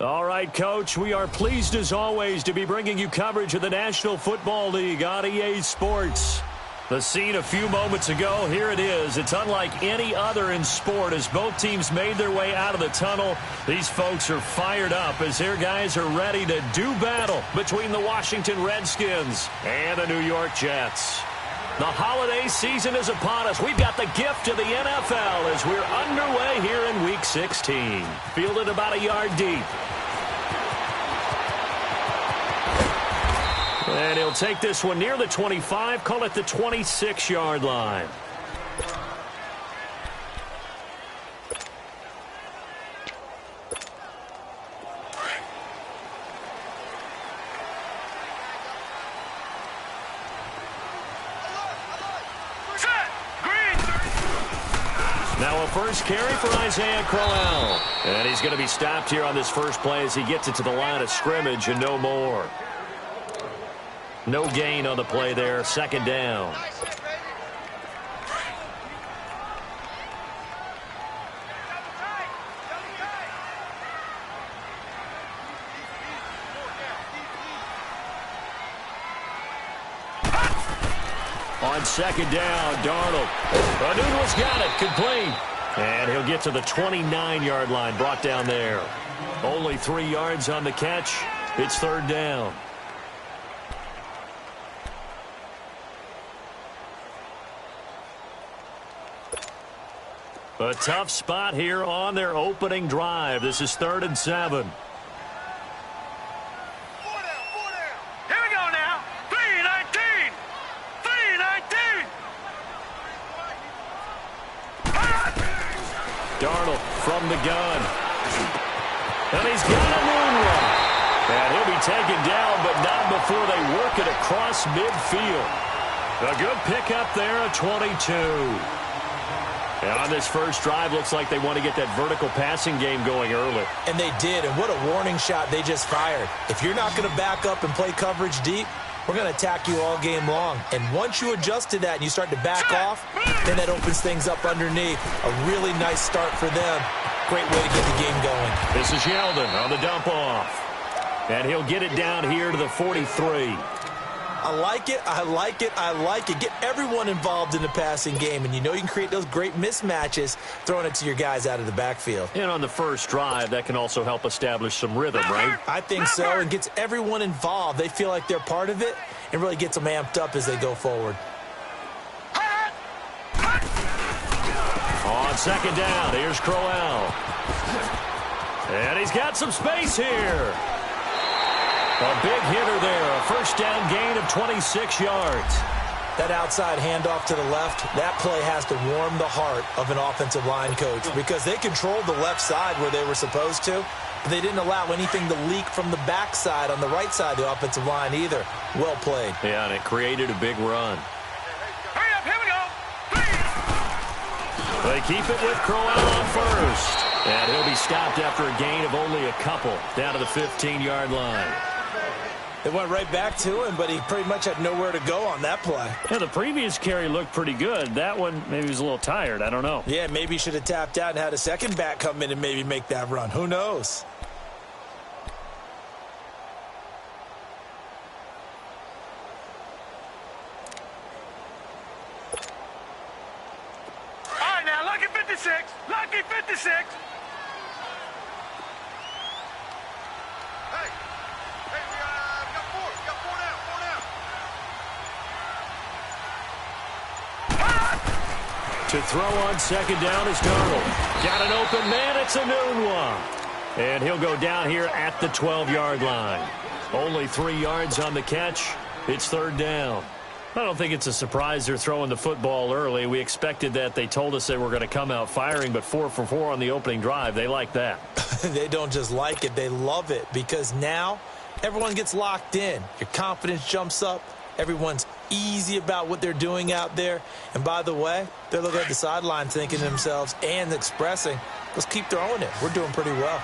All right, Coach, we are pleased as always to be bringing you coverage of the National Football League on EA Sports. The scene a few moments ago, here it is. It's unlike any other in sport as both teams made their way out of the tunnel. These folks are fired up as their guys are ready to do battle between the Washington Redskins and the New York Jets. The holiday season is upon us. We've got the gift of the NFL as we're underway here in Week 16. Fielded about a yard deep. And he'll take this one near the 25, call it the 26-yard line. Now a first carry for Isaiah Crowell. And he's going to be stopped here on this first play as he gets it to the line of scrimmage and no more. No gain on the play there, second down. On second down, Darnold. O'Neill's got it, complete. And he'll get to the 29-yard line, brought down there. Only 3 yards on the catch. It's third down. A tough spot here on their opening drive. This is 3rd and 7. Here we go now. 3-19. 3-19. Darnold from the gun. And he's got a moonwalk. And he'll be taken down, but not before they work it across midfield. A good pickup there at 22. And on this first drive, looks like they want to get that vertical passing game going early. And they did, and what a warning shot they just fired. If you're not going to back up and play coverage deep, we're going to attack you all game long. And once you adjust to that and you start to back off, then that opens things up underneath. A really nice start for them. Great way to get the game going. This is Yeldon on the dump off. And he'll get it down here to the 43. I like it, I like it, I like it. Get everyone involved in the passing game, and you know you can create those great mismatches throwing it to your guys out of the backfield. And on the first drive, that can also help establish some rhythm, right? I think so, and gets everyone involved. They feel like they're part of it, and really gets them amped up as they go forward. On second down, here's Crowell. And he's got some space here. A big hitter there, a first down gain of 26 yards. That outside handoff to the left, that play has to warm the heart of an offensive line coach because they controlled the left side where they were supposed to, but they didn't allow anything to leak from the backside on the right side of the offensive line either. Well played. Yeah, and it created a big run. Hurry up, here we go. They keep it with Crowell on first. And he'll be stopped after a gain of only a couple down to the 15-yard line. They went right back to him, but he pretty much had nowhere to go on that play. Yeah, the previous carry looked pretty good. That one, maybe he was a little tired. I don't know. Yeah, maybe he should have tapped out and had a second back come in and maybe make that run. Who knows? All right, now, lucky 56. Lucky 56. To throw on second down is Darnold. Got an open man. It's a noon one. And he'll go down here at the 12-yard line. Only 3 yards on the catch. It's third down. I don't think it's a surprise they're throwing the football early. We expected that. They told us they were going to come out firing, but 4 for 4 on the opening drive. They like that. They don't just like it. They love it because now everyone gets locked in. Your confidence jumps up. Everyone's easy about what they're doing out there. And by the way, they're looking at the sideline thinking to themselves and expressing, let's keep throwing it. We're doing pretty well.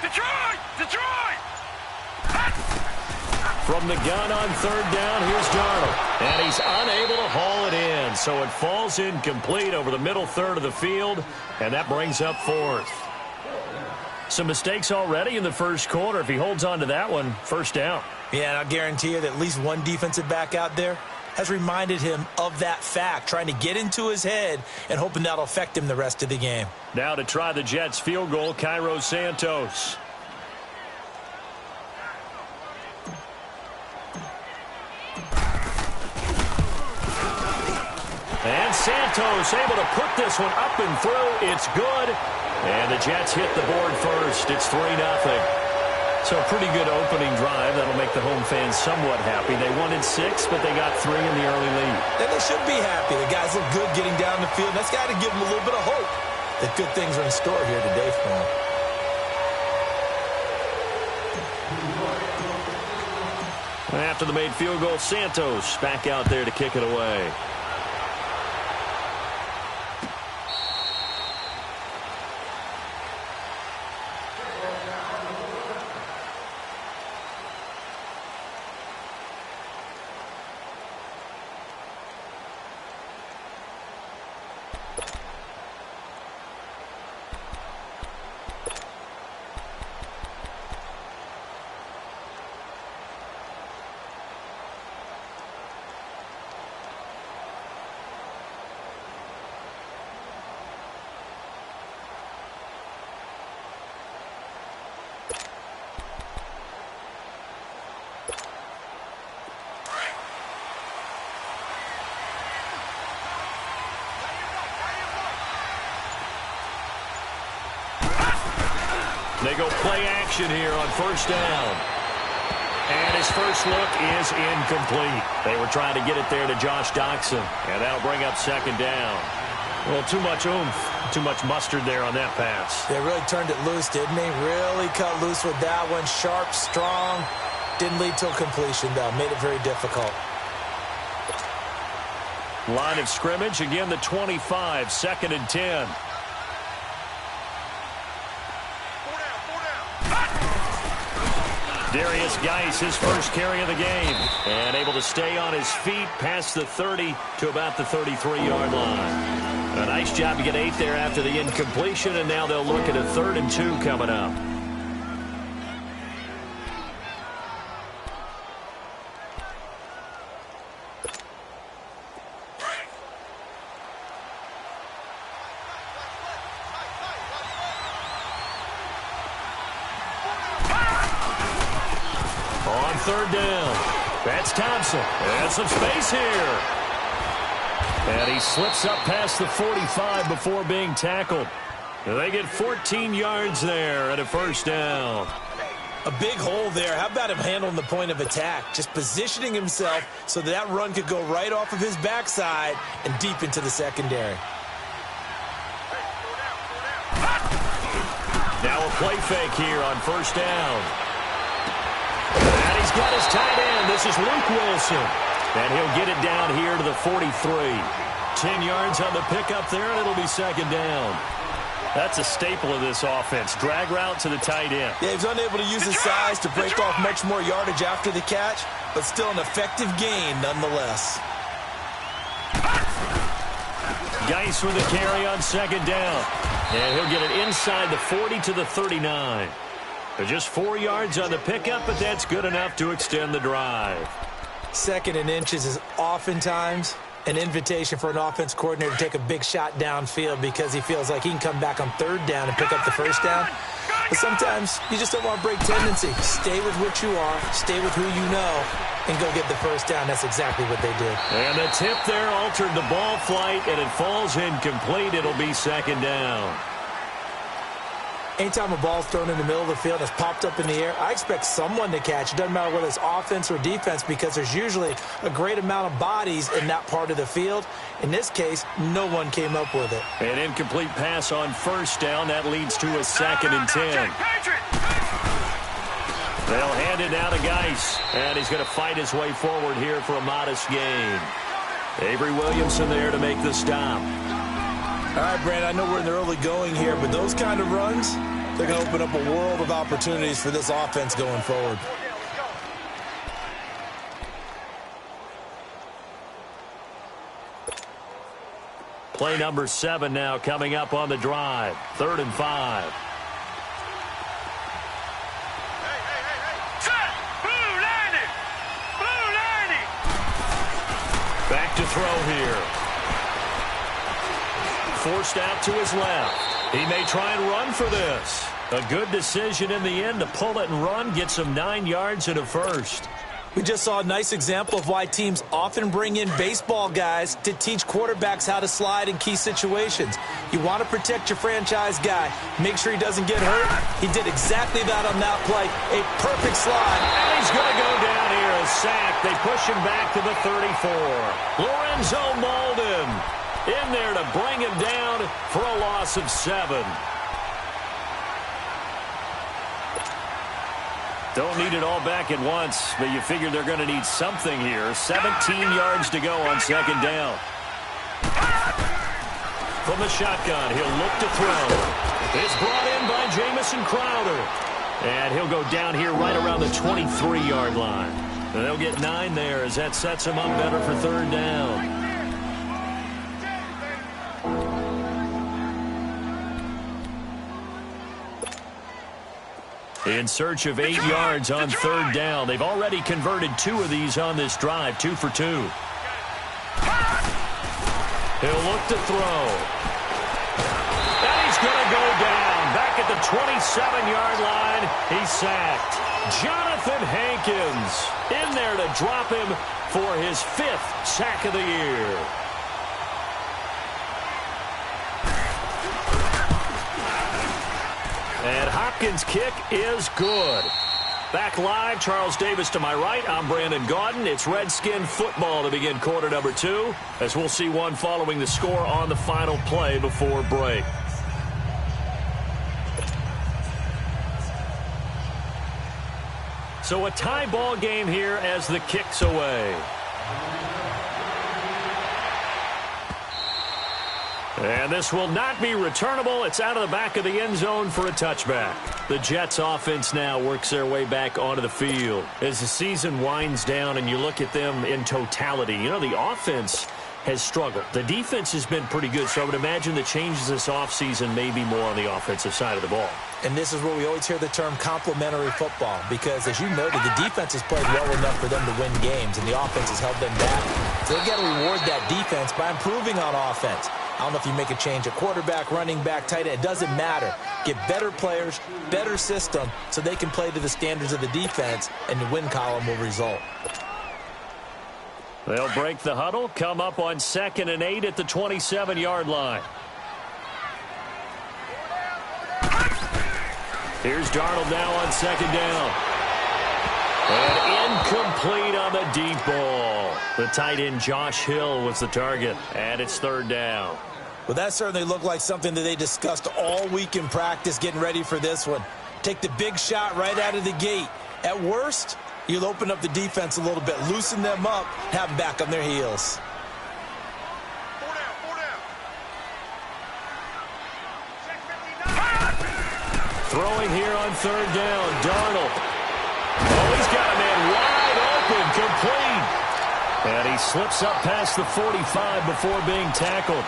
Detroit! Detroit! From the gun on third down, here's Darnold. And he's unable to haul it in. So it falls incomplete over the middle third of the field, and that brings up fourth. Some mistakes already in the first quarter. If he holds on to that one, first down. Yeah, and I'll guarantee you that at least one defensive back out there has reminded him of that fact, trying to get into his head and hoping that'll affect him the rest of the game. Now to try the Jets field goal, Cairo Santos. And Santos able to put this one up and through. It's good. And the Jets hit the board first. It's 3-0. So a pretty good opening drive. That'll make the home fans somewhat happy. They wanted 6, but they got 3 in the early lead. And they should be happy. The guys look good getting down the field. That's got to give them a little bit of hope that good things are in store here today for them. After the made field goal, Santos back out there to kick it away. They go play action here on first down. And his first look is incomplete. They were trying to get it there to Josh Doxson. And that'll bring up second down. Well, too much oomph, too much mustard there on that pass. They really turned it loose, didn't they? Really cut loose with that one. Sharp, strong. Didn't lead to a completion, though. Made it very difficult. Line of scrimmage, again the 25, 2nd and 10. Darius Geis, his first carry of the game. And able to stay on his feet past the 30 to about the 33-yard line. A nice job to get 8 there after the incompletion, and now they'll look at a 3rd and 2 coming up. Third down. That's Thompson. And some space here. And he slips up past the 45 before being tackled. And they get 14 yards there at a first down. A big hole there. How about him handling the point of attack? Just positioning himself so that run could go right off of his backside and deep into the secondary. Now a play fake here on first down. And he's got his tight end. This is Luke Wilson. And he'll get it down here to the 43. 10 yards on the pickup there, and it'll be second down. That's a staple of this offense. Drag route to the tight end. Yeah, he was unable to use his size to break off much more yardage after the catch, but still an effective gain nonetheless. Geis with a carry on second down. And he'll get it inside the 40 to the 39. They're just 4 yards on the pickup, but that's good enough to extend the drive. 2nd and inches is oftentimes an invitation for an offense coordinator to take a big shot downfield because he feels like he can come back on 3rd down and pick up the first down. But sometimes you just don't want to break tendency. Stay with what you are, stay with who you know, and go get the first down. That's exactly what they did. And the tip there altered the ball flight, and it falls incomplete. It'll be second down. Anytime a ball's thrown in the middle of the field, it's popped up in the air, I expect someone to catch. It doesn't matter whether it's offense or defense because there's usually a great amount of bodies in that part of the field. In this case, no one came up with it. An incomplete pass on first down. That leads to a 2nd and 10. They'll hand it now to Geis. And he's going to fight his way forward here for a modest gain. Avery Williamson there to make the stop. All right, Brandon, I know we're in the early going here, but those kind of runs, they're going to open up a world of opportunities for this offense going forward. Play number 7 now coming up on the drive. 3rd and 5. Set! Blue 90! Blue 90! Back to throw here. Forced out to his left. He may try and run for this. A good decision in the end to pull it and run. Gets him 9 yards and a first. We just saw a nice example of why teams often bring in baseball guys to teach quarterbacks how to slide in key situations. You want to protect your franchise guy. Make sure he doesn't get hurt. He did exactly that on that play. A perfect slide. And he's going to go down here. A sack. They push him back to the 34. Lorenzo Molden in there to bring him down for a loss of 7. Don't need it all back at once, but you figure they're going to need something here. 17 yards to go on 2nd down. From the shotgun, he'll look to throw. It's brought in by Jamison Crowder. And he'll go down here right around the 23-yard line. And they'll get 9 there as that sets him up better for 3rd down. In search of 8 yards on 3rd down. They've already converted 2 of these on this drive, 2 for 2. He'll look to throw. And he's going to go down. Back at the 27-yard line, he's sacked. Jonathan Hankins in there to drop him for his 5th sack of the year. And Hopkins' kick is good. Back live, Charles Davis to my right. I'm Brandon Gaudin. It's Redskin football to begin quarter number 2, as we'll see one following the score on the final play before break. So a tie ball game here as the kick's away. And this will not be returnable. It's out of the back of the end zone for a touchback. The Jets offense now works their way back onto the field. As the season winds down and you look at them in totality, you know, the offense has struggled. The defense has been pretty good, so I would imagine the changes this offseason may be more on the offensive side of the ball. And this is where we always hear the term complementary football, because as you noted, the defense has played well enough for them to win games, and the offense has held them back. So they've got to reward that defense by improving on offense. I don't know if you make a change at quarterback, running back, tight end. It doesn't matter. Get better players, better system, so they can play to the standards of the defense, and the win column will result. They'll break the huddle, come up on 2nd and 8 at the 27-yard line. Here's Darnold now on 2nd down. And incomplete on the deep ball. The tight end Josh Hill was the target, and it's 3rd down. Well, that certainly looked like something that they discussed all week in practice getting ready for this one. Take the big shot right out of the gate. At worst, you'll open up the defense a little bit, loosen them up, have them back on their heels. Throwing here on 3rd down, Darnold. Oh, he's got a man wide open, complete. And he slips up past the 45 before being tackled.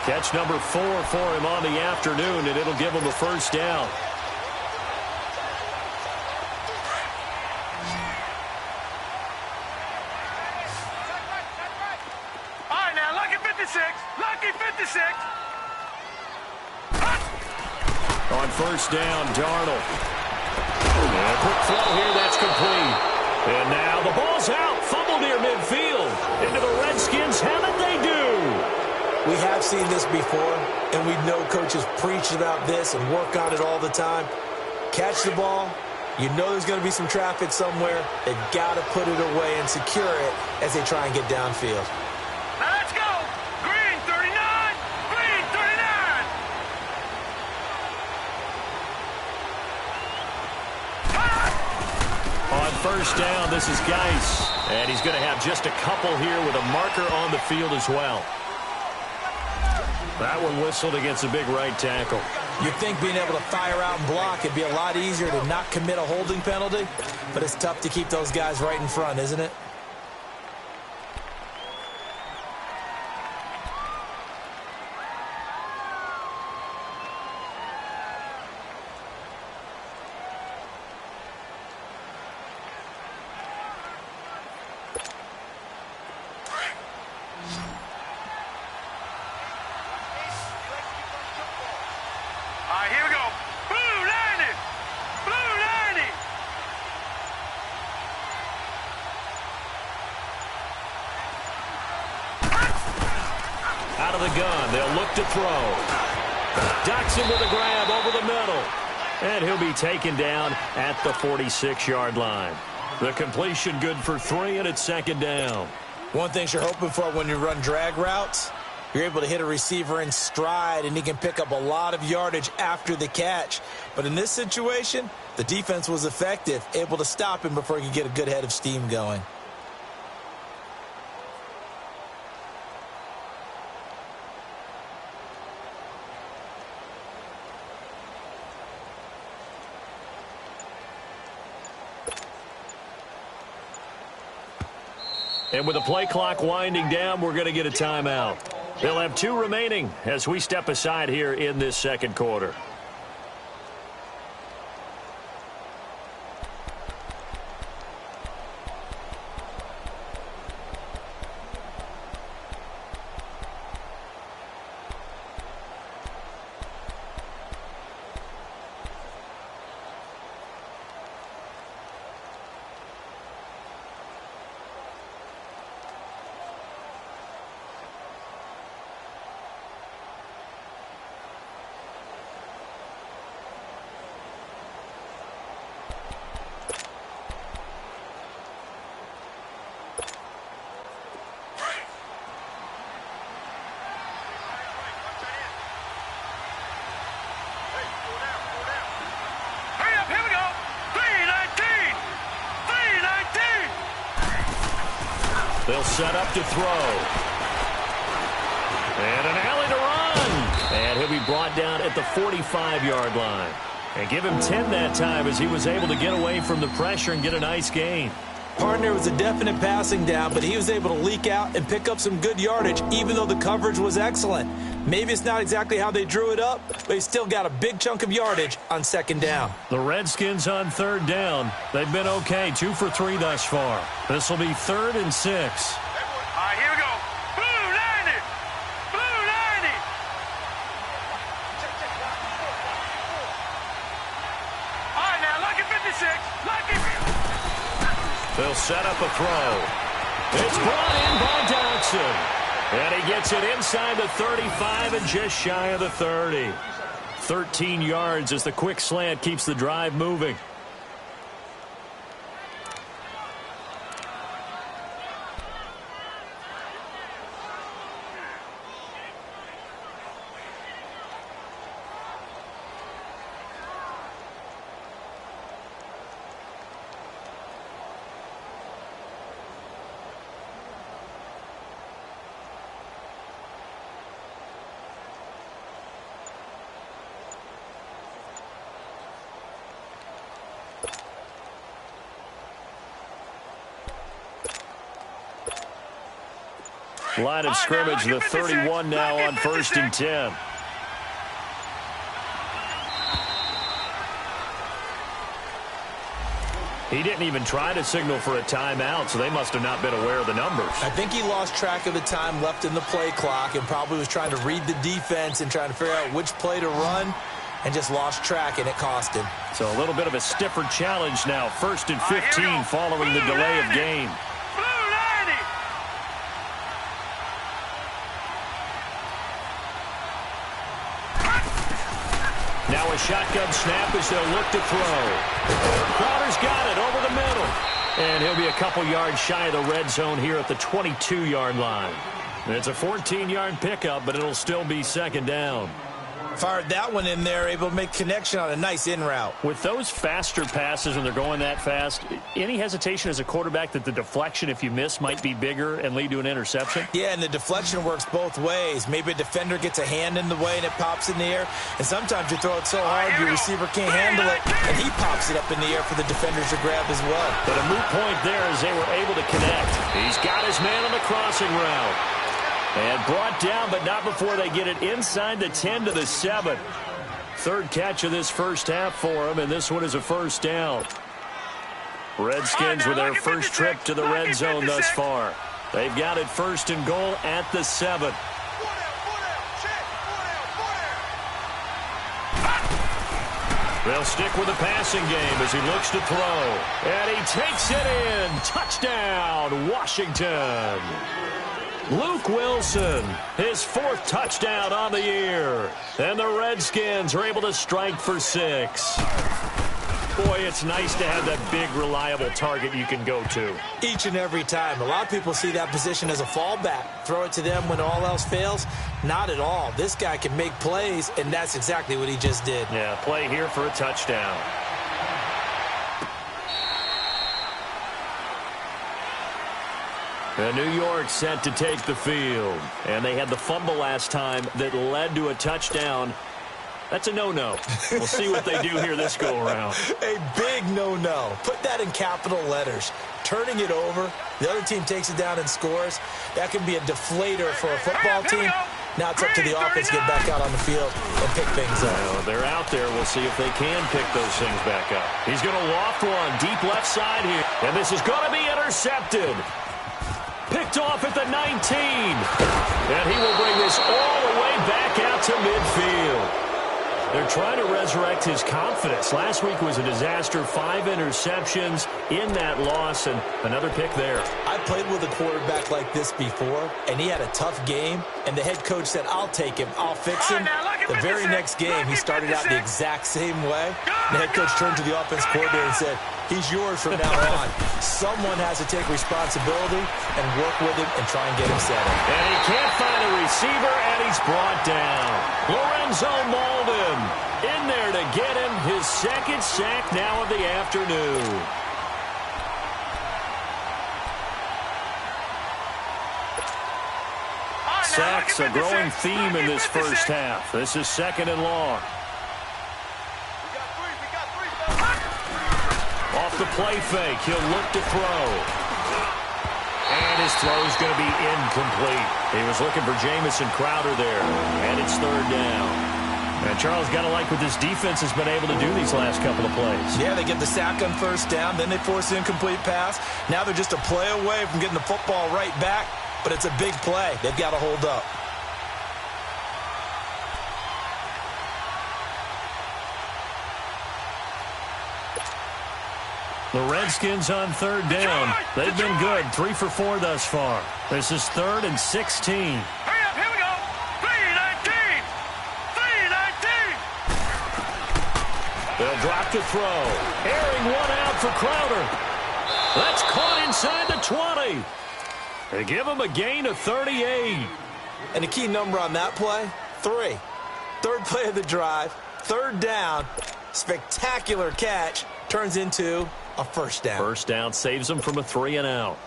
Catch number 4 for him on the afternoon, and it'll give him a 1st down. All right, now, lucky 56. Lucky 56. On 1st down, Darnold. And a quick throw here, that's complete. And now the ball's out. Fumble near midfield. Into the Redskins have it, they do. We have seen this before, and we know coaches preach about this and work on it all the time. Catch the ball. You know there's going to be some traffic somewhere. They've got to put it away and secure it as they try and get downfield. Now let's go. Green 39. Green 39. On 1st down, this is Geis. And he's going to have just a couple here with a marker on the field as well. That one whistled against a big right tackle. You'd think being able to fire out and block, it'd be a lot easier to not commit a holding penalty, but it's tough to keep those guys right in front, isn't it? the gun. They'll look to throw. Ducks him with a grab over the middle. And he'll be taken down at the 46-yard line. The completion good for 3, and it's second down. One thing you're hoping for when you run drag routes, you're able to hit a receiver in stride, and he can pick up a lot of yardage after the catch. But in this situation, the defense was effective, able to stop him before he could get a good head of steam going. And with the play clock winding down, we're going to get a timeout. They'll have 2 remaining as we step aside here in this second quarter. They'll set up to throw. And an alley to run. And he'll be brought down at the 45-yard line. And give him 10 that time as he was able to get away from the pressure and get a nice gain. Partner was a definite passing down, but he was able to leak out and pick up some good yardage, even though the coverage was excellent. Maybe it's not exactly how they drew it up, but he still got a big chunk of yardage on second down. The Redskins on third down. They've been okay, 2 for 3 thus far. This will be 3rd and 6. All right, here we go. Blue 90. Blue 90. All right, now, lucky 56. Lucky. They'll set up a throw. It's brought in by Dodson. And he gets it inside the 35 and just shy of the 30. 13 yards as the quick slant keeps the drive moving. Line of scrimmage, the 31 now on 1st and 10. He didn't even try to signal for a timeout, so they must have not been aware of the numbers. I think he lost track of the time left in the play clock and probably was trying to read the defense and trying to figure out which play to run and just lost track, and it cost him. So a little bit of a stiffer challenge now. 1st and 15 following the delay of game. Now a shotgun snap as they'll look to throw. Crowder's got it over the middle. And he'll be a couple yards shy of the red zone here at the 22-yard line. It's a 14-yard pickup, but it'll still be second down. Fired that one in there, able to make connection on a nice in route. With those faster passes when they're going that fast, any hesitation as a quarterback that the deflection, if you miss, might be bigger and lead to an interception? Yeah, and the deflection works both ways. Maybe a defender gets a hand in the way and it pops in the air. And sometimes you throw it so hard your receiver can't handle it, and he pops it up in the air for the defenders to grab as well. But a moot point there as they were able to connect. He's got his man on the crossing route. And brought down, but not before they get it inside the 10 to the 7. Third catch of this first half for him, and this one is a first down. Redskins with their first trip to the red zone thus far. They've got it 1st and goal at the 7. They'll stick with the passing game as he looks to throw. And he takes it in. Touchdown, Washington. Luke Wilson, his 4th touchdown on the year. And the Redskins are able to strike for 6. Boy, it's nice to have that big, reliable target you can go to. Each and every time. A lot of people see that position as a fallback. Throw it to them when all else fails. Not at all. This guy can make plays, and that's exactly what he just did. Yeah, play here for a touchdown. And New York set to take the field. And they had the fumble last time that led to a touchdown. That's a no-no. We'll see what they do here this go-around. A big no-no. Put that in capital letters. Turning it over, the other team takes it down and scores. That can be a deflator for a football team. Now it's up to the offense to get back out on the field and pick things up. Well, they're out there. We'll see if they can pick those things back up. He's going to loft one deep left side here. And this is going to be intercepted. Picked off at the 19. And he will bring this all the way back out to midfield. They're trying to resurrect his confidence. Last week was a disaster. 5 interceptions in that loss, and another pick there. I played with a quarterback like this before, and he had a tough game, and the head coach said, I'll take him, I'll fix him. The very next game, he started out the exact same way. The head coach turned to the offense coordinator and said, he's yours from now on. Someone has to take responsibility and work with him and try and get him settled. And he can't find a receiver, and he's brought down. Lorenzo Malden in there to get him his 2nd sack now of the afternoon. Sacks, a growing theme in this first half. This is 2nd and long. Off the play fake, he'll look to throw. And his throw is going to be incomplete. He was looking for Jamison Crowder there, and it's 3rd down. And Charles, got to like what this defense has been able to do these last couple of plays. Yeah, they get the sack on 1st down, then they force an incomplete pass. Now they're just a play away from getting the football right back, but it's a big play. They've got to hold up. The Redskins on 3rd down. They've been good, 3 for 4 thus far. This is 3rd and 16. Hurry up, here we go. 3-19. 3-19. They'll drop to throw. Airing one out for Crowder. That's caught inside the 20. They give him a gain of 38. And the key number on that play, 3. 3rd play of the drive, 3rd down, spectacular catch, turns into a 1st down. 1st down saves them from a 3-and-out.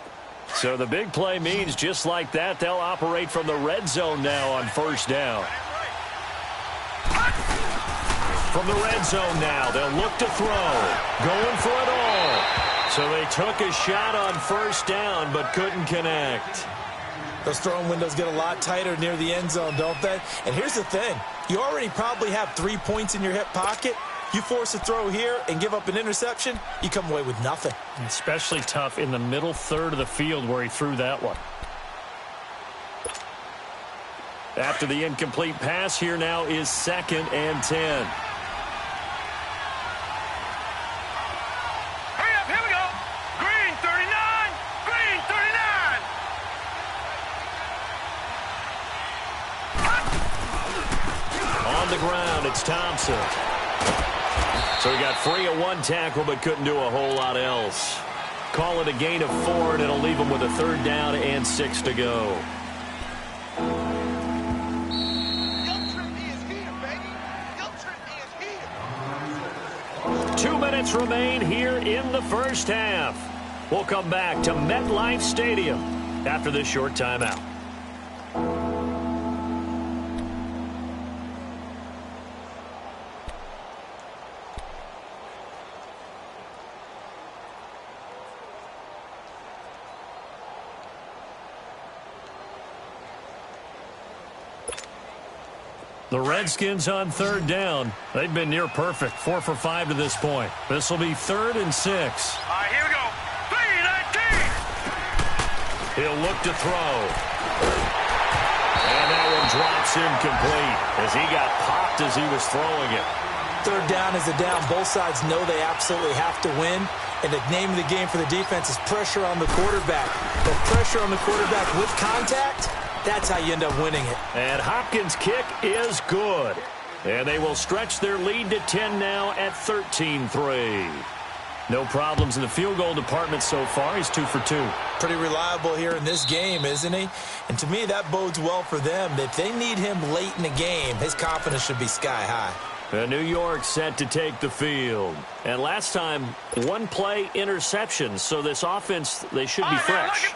So the big play means just like that, they'll operate from the red zone now on 1st down. From the red zone now, they'll look to throw. Going for it all. So they took a shot on 1st down, but couldn't connect. Those throwing windows get a lot tighter near the end zone, don't they? And here's the thing. You already probably have 3 points in your hip pocket. You force a throw here and give up an interception, you come away with nothing. Especially tough in the middle 3rd of the field where he threw that one. After the incomplete pass, here now is 2nd and 10. Hurry up, here we go. Green 39. Green 39. On the ground, it's Thompson. So he got free of 1 tackle, but couldn't do a whole lot else. Call it a gain of 4, and it'll leave him with a 3rd down and 6 to go. 2 minutes remain here in the first half. We'll come back to MetLife Stadium after this short timeout. The Redskins on 3rd down. They've been near perfect, 4 for 5 to this point. This will be 3rd and 6. All right, here we go. 3-19. He'll look to throw. And that one drops incomplete as he got popped as he was throwing it. 3rd down is a down. Both sides know they absolutely have to win. And the name of the game for the defense is pressure on the quarterback. But pressure on the quarterback with contact, That's how you end up winning it. And Hopkins' kick is good. And they will stretch their lead to 10 now at 13-3. No problems in the field goal department so far. He's 2 for 2. Pretty reliable here in this game, isn't he? And to me, that bodes well for them. If they need him late in the game, his confidence should be sky high. New York set to take the field. And last time, one play interception. So this offense, they should be fresh.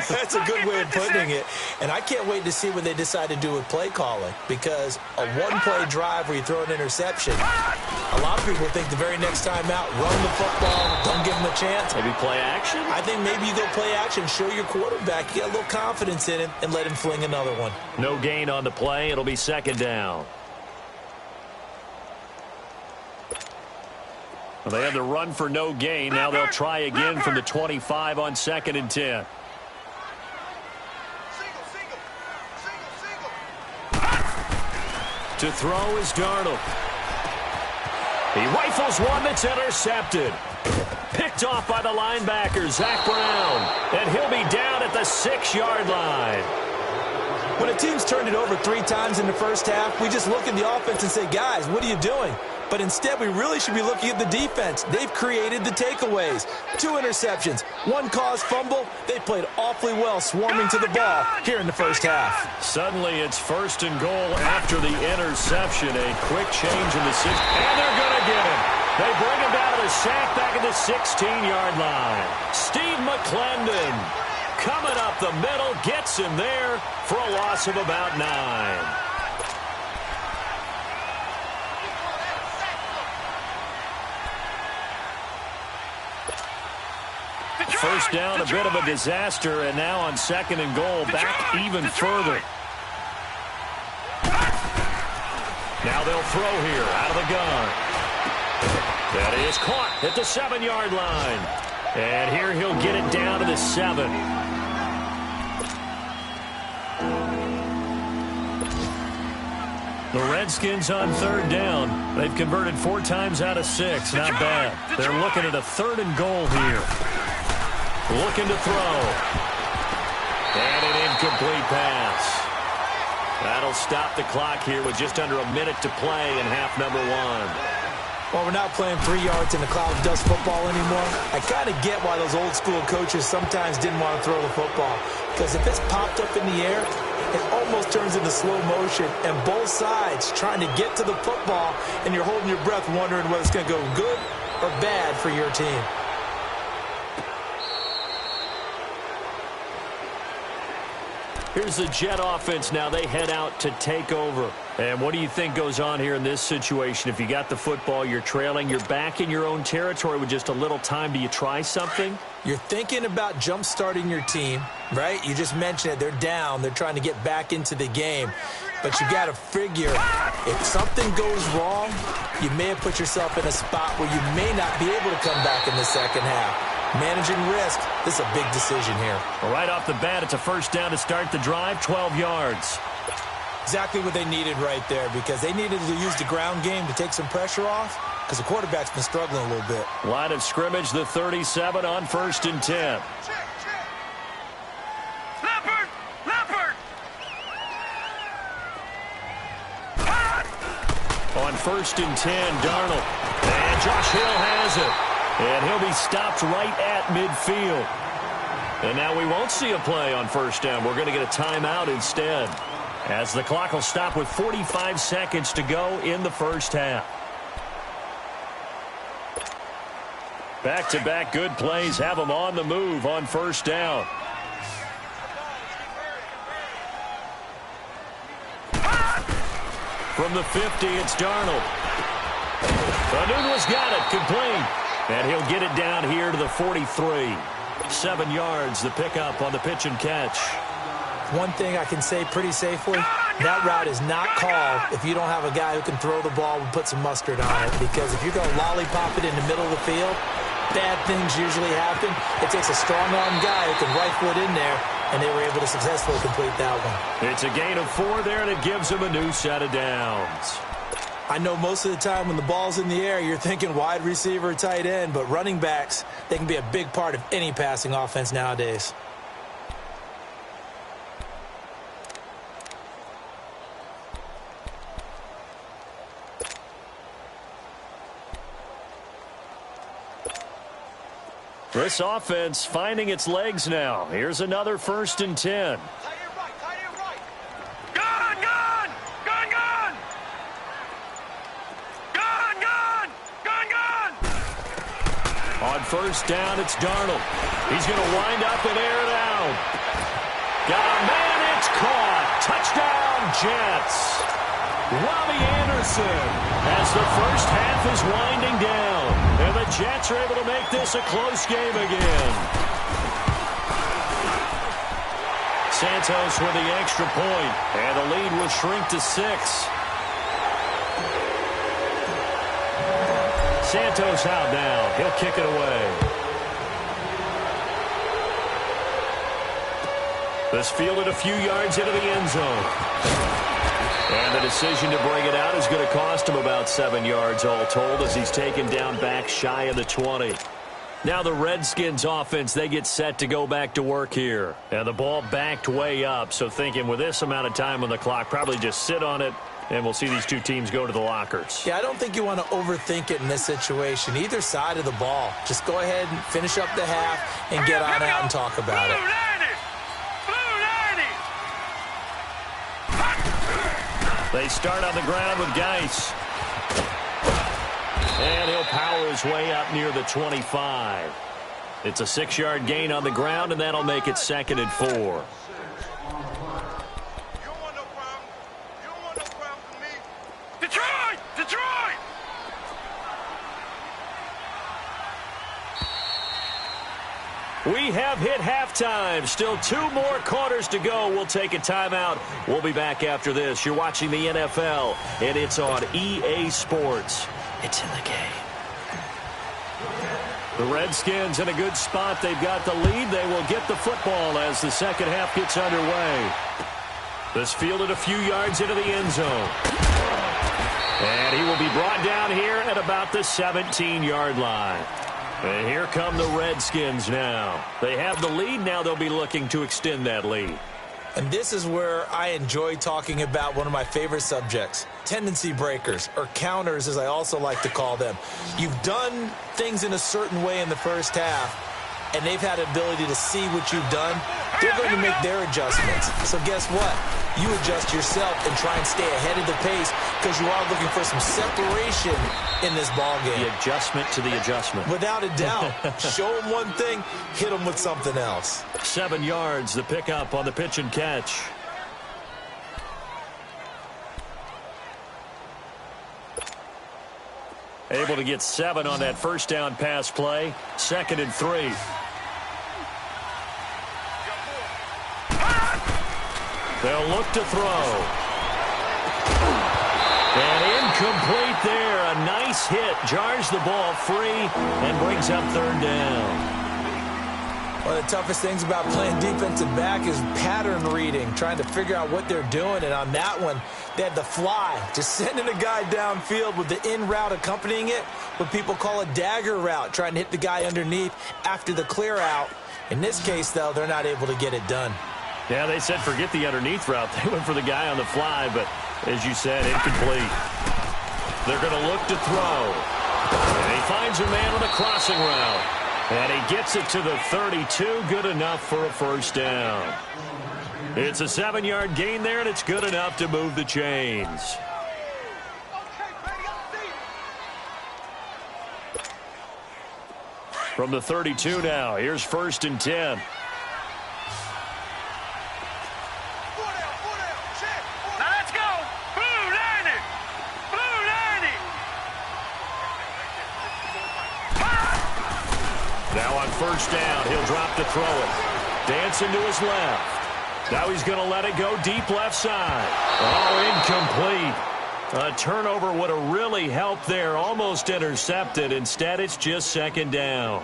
That's a good way of putting it. And I can't wait to see what they decide to do with play calling. Because a one-play drive where you throw an interception, a lot of people think the very next time out, run the football, don't give him a chance. Maybe play action? I think maybe you go play action, show your quarterback, get a little confidence in him, and let him fling another one. No gain on the play. It'll be second down. Well, they had the run for no gain. Now they'll try again from the 25 on 2nd and 10. To throw is Darnold. He rifles one that's intercepted. Picked off by the linebacker, Zach Brown. And he'll be down at the 6-yard line. When a team's turned it over 3 times in the first half, we just look at the offense and say, guys, what are you doing? But instead, we really should be looking at the defense. They've created the takeaways. 2 interceptions, 1 caused fumble. They played awfully well swarming to the ball here in the first half. Suddenly, it's 1st and goal after the interception. A quick change in the 6. And they're going to get him. They bring him down to the sack back at the 16-yard line. Steve McClendon coming up the middle, gets him there for a loss of about 9. First down, a bit of a disaster, and now on 2nd and goal, back even further. Now they'll throw here out of the gun. That is caught at the 7-yard line. And here he'll get it down to the 7. The Redskins on 3rd down. They've converted 4 times out of 6. Not bad. They're looking at a 3rd and goal here. Looking to throw. And an incomplete pass. That'll stop the clock here with just under a minute to play in half number 1. Well, we're not playing 3 yards in the cloud of dust football anymore. I kind of get why those old school coaches sometimes didn't want to throw the football. Because if it's popped up in the air, it almost turns into slow motion. And both sides trying to get to the football, and you're holding your breath wondering whether it's going to go good or bad for your team. Here's the Jet offense now. They head out to take over. And what do you think goes on here in this situation? If you got the football, you're trailing, you're back in your own territory with just a little time. Do you try something? You're thinking about jump-starting your team, right? You just mentioned it. They're down. They're trying to get back into the game. But you got to figure, if something goes wrong, you may have put yourself in a spot where you may not be able to come back in the second half. Managing risk, this is a big decision here. Well, right off the bat, it's a first down to start the drive, 12 yards. Exactly what they needed right there, because they needed to use the ground game to take some pressure off, because the quarterback's been struggling a little bit. Line of scrimmage, the 37 on 1st and 10. Leopard! On 1st and 10, Darnold. And Josh Hill has it. And he'll be stopped right at midfield. And now we won't see a play on 1st down. We're going to get a timeout instead, as the clock will stop with 45 seconds to go in the first half. Back-to-back good plays have them on the move on 1st down. From the 50, it's Darnold. Anunwa's got it, complete. And he'll get it down here to the 43. 7 yards, the pickup on the pitch and catch. One thing I can say pretty safely, that route is not called if you don't have a guy who can throw the ball and put some mustard on it. Because if you're going to lollipop it in the middle of the field, bad things usually happen. It takes a strong-arm guy who can rifle it in there, and they were able to successfully complete that one. It's a gain of 4 there, and it gives them a new set of downs. I know most of the time when the ball's in the air, you're thinking wide receiver, tight end, but running backs, they can be a big part of any passing offense nowadays. This offense finding its legs now. Here's another 1st and 10. On 1st down, it's Darnold. He's going to wind up and air it out. Got a man, it's caught. Touchdown, Jets. Robbie Anderson as the first half is winding down. And the Jets are able to make this a close game again. Santos with the extra point, and the lead will shrink to 6. Santos out now. He'll kick it away. This fielded a few yards into the end zone. And the decision to bring it out is going to cost him about 7 yards all told as he's taken down back shy of the 20. Now the Redskins offense, they get set to go back to work here. And the ball backed way up, so thinking with this amount of time on the clock, probably just sit on it, and we'll see these two teams go to the lockers. Yeah, I don't think you want to overthink it in this situation. Either side of the ball. Just go ahead and finish up the half and get on out and talk about it. They start on the ground with Geis. And he'll power his way up near the 25. It's a 6-yard gain on the ground, and that'll make it 2nd and 4. We have hit halftime. Still 2 more quarters to go. We'll take a timeout. We'll be back after this. You're watching the NFL, and it's on EA Sports. It's in the game. The Redskins in a good spot. They've got the lead. They will get the football as the second half gets underway. This fielded a few yards into the end zone. And he will be brought down here at about the 17-yard line. And here come the Redskins now. They have the lead. Now they'll be looking to extend that lead. And this is where I enjoy talking about one of my favorite subjects, tendency breakers, or counters as I also like to call them. You've done things in a certain way in the first half, and they've had the ability to see what you've done. They're going to make their adjustments. So guess what? You adjust yourself and try and stay ahead of the pace because you are looking for some separation in this ball game. The adjustment to the adjustment. Without a doubt. Show them one thing, hit them with something else. 7 yards, the pickup on the pitch and catch. Able to get 7 on that first down pass play. 2nd and 3. They'll look to throw. And incomplete there. A nice hit. Jars the ball free and brings up 3rd down. One of the toughest things about playing defensive back is pattern reading, trying to figure out what they're doing. And on that one, they had the fly, just sending a guy downfield with the in route accompanying it, what people call a dagger route, trying to hit the guy underneath after the clear out. In this case, though, they're not able to get it done. Yeah, they said forget the underneath route. They went for the guy on the fly, but as you said, incomplete. They're going to look to throw. And he finds a man on the crossing route. And he gets it to the 32. Good enough for a first down. It's a 7-yard gain there, and it's good enough to move the chains. From the 32 now, here's 1st and 10. Now on 1st down, he'll drop to throw it. Dancing to his left. Now he's going to let it go deep left side. Oh, incomplete. A turnover would have really helped there. Almost intercepted. Instead, it's just 2nd down.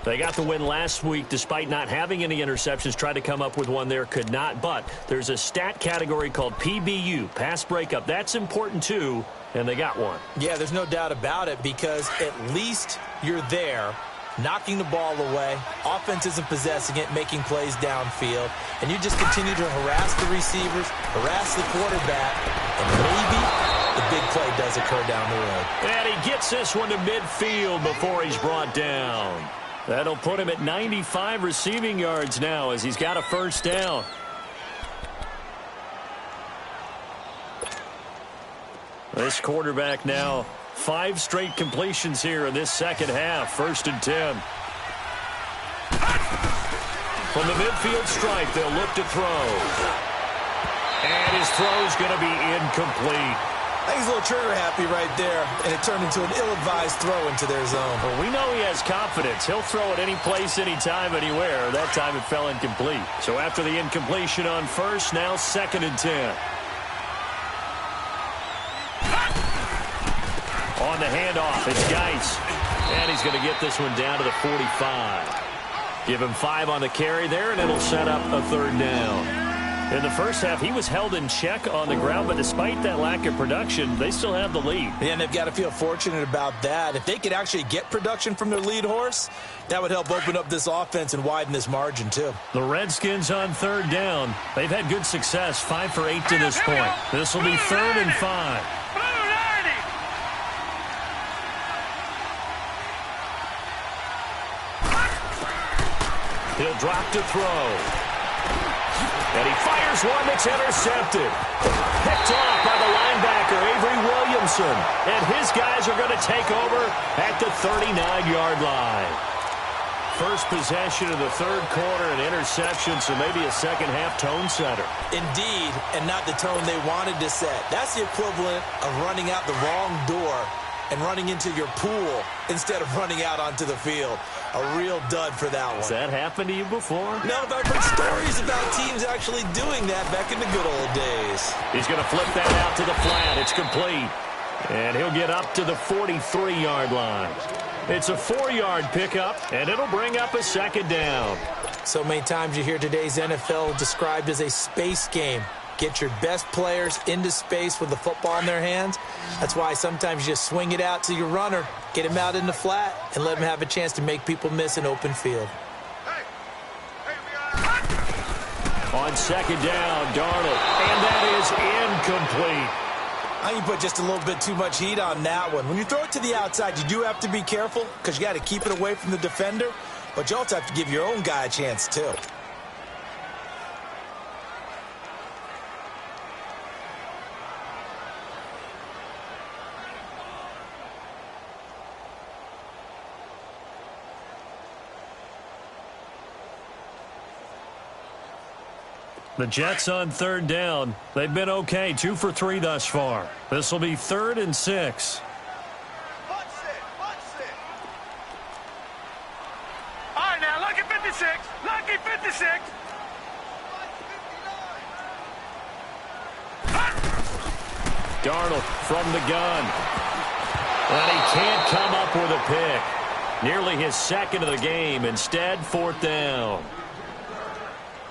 They got the win last week despite not having any interceptions. Tried to come up with one there, could not. But there's a stat category called PBU, pass breakup. That's important too, and they got one. Yeah, there's no doubt about it because at least you're there, knocking the ball away. Offense isn't possessing it, making plays downfield. And you just continue to harass the receivers, harass the quarterback, and maybe the big play does occur down the road. And he gets this one to midfield before he's brought down. That'll put him at 95 receiving yards now as he's got a first down. This quarterback now 5 straight completions here in this second half. 1st and 10. From the midfield stripe, they'll look to throw. And his throw's going to be incomplete. I think he's a little trigger happy right there, and it turned into an ill-advised throw into their zone. Well, we know he has confidence. He'll throw it any place, anytime, anywhere. That time it fell incomplete. So after the incompletion on first, now 2nd and 10. On the handoff, it's Geis. And he's going to get this one down to the 45. Give him 5 on the carry there, and it'll set up a 3rd down. In the first half, he was held in check on the ground, but despite that lack of production, they still have the lead. And they've got to feel fortunate about that. If they could actually get production from their lead horse, that would help open up this offense and widen this margin, too. The Redskins on 3rd down. They've had good success, 5 for 8 to this point. This will be 3rd and 5. He'll drop to throw. And he fires one that's intercepted. Picked off by the linebacker, Avery Williamson. And his guys are going to take over at the 39-yard line. First possession of the 3rd quarter, an interception, so maybe a second-half tone setter. Indeed, and not the tone they wanted to set. That's the equivalent of running out the wrong door and running into your pool instead of running out onto the field. A real dud for that one. Has that happened to you before? No, but I've heard stories about teams actually doing that back in the good old days. He's going to flip that out to the flat. It's complete. And he'll get up to the 43-yard line. It's a 4-yard pickup, and it'll bring up a 2nd down. So many times you hear today's NFL described as a space game. Get your best players into space with the football in their hands. That's why sometimes you just swing it out to your runner, get him out in the flat, and let him have a chance to make people miss an open field. On 2nd down, Darnold, and that is incomplete. I think you put just a little bit too much heat on that one. When you throw it to the outside, you do have to be careful because you got to keep it away from the defender, but you also have to give your own guy a chance too. The Jets on 3rd down. They've been okay, 2 for 3 thus far. This will be 3rd and 6. All right, now, lucky 56. Lucky 56. Darnold from the gun. And he can't come up with a pick. Nearly his 2nd of the game. Instead, 4th down.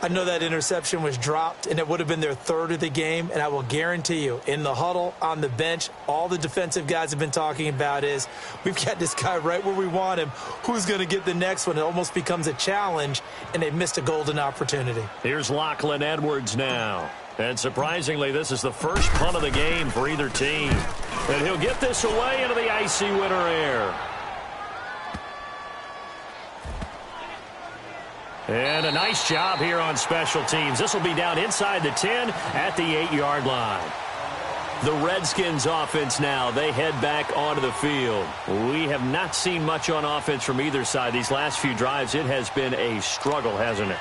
I know that interception was dropped, and it would have been their 3rd of the game, and I will guarantee you, in the huddle, on the bench, all the defensive guys have been talking about is, we've got this guy right where we want him. Who's going to get the next one? It almost becomes a challenge, and they've missed a golden opportunity. Here's Lachlan Edwards now. And surprisingly, this is the first punt of the game for either team. And he'll get this away into the icy winter air. And a nice job here on special teams. This will be down inside the 10 at the 8-yard line. The Redskins offense now, they head back onto the field. We have not seen much on offense from either side. These last few drives, it has been a struggle, hasn't it?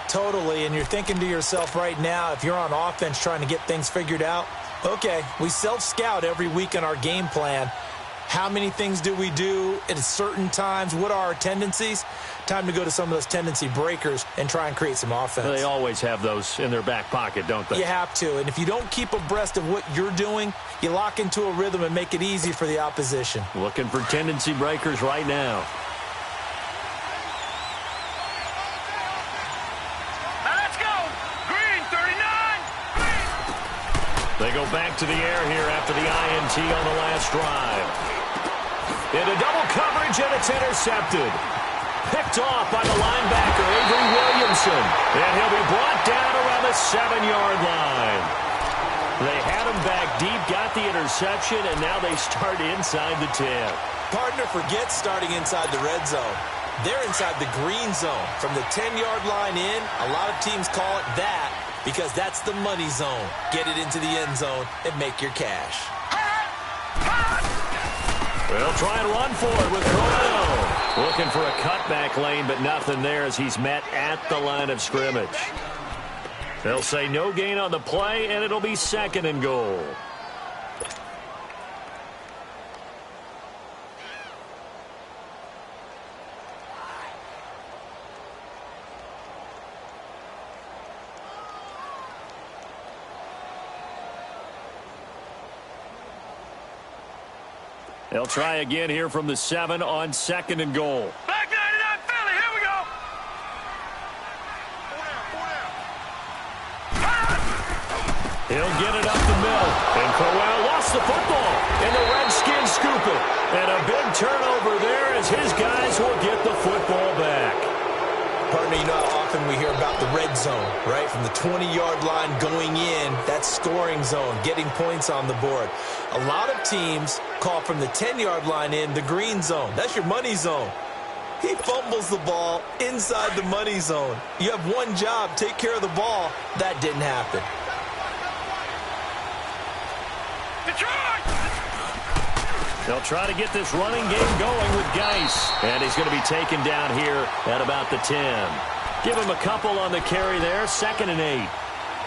Totally, and you're thinking to yourself right now, if you're on offense trying to get things figured out, okay, we self-scout every week in our game plan. How many things do we do at certain times? What are our tendencies? Time to go to some of those tendency breakers and try and create some offense. They always have those in their back pocket, don't they? You have to, and if you don't keep abreast of what you're doing, you lock into a rhythm and make it easy for the opposition. Looking for tendency breakers right now. Now let's go. Green, 39. Green. They go back to the air here after the INT on the last drive. Into double coverage, and it's intercepted. Picked off by the linebacker, Avery Williamson. And he'll be brought down around the 7-yard line. They had him back deep, got the interception, and now they start inside the 10. Partner, forget starting inside the red zone. They're inside the green zone. From the 10-yard line in, a lot of teams call it that because that's the money zone. Get it into the end zone and make your cash. They'll try and run for it with Corral. Looking for a cutback lane, but nothing there as he's met at the line of scrimmage. They'll say no gain on the play, and it'll be 2nd and goal. They'll try again here from the 7 on 2nd and goal. Back 99 Philly, here we go. He'll get it up the middle. And Corral lost the football. And the Redskins scoop it. And a big turnover there as his guys will get the football back. Partner, you know how often we hear about the red zone, right? From the 20-yard line going in, that's scoring zone, getting points on the board. A lot of teams call from the 10-yard line in the green zone. That's your money zone. He fumbles the ball inside the money zone. You have one job, take care of the ball. That didn't happen. Detroit! They'll try to get this running game going with Geis. And he's going to be taken down here at about the 10. Give him a couple on the carry there, 2nd and 8.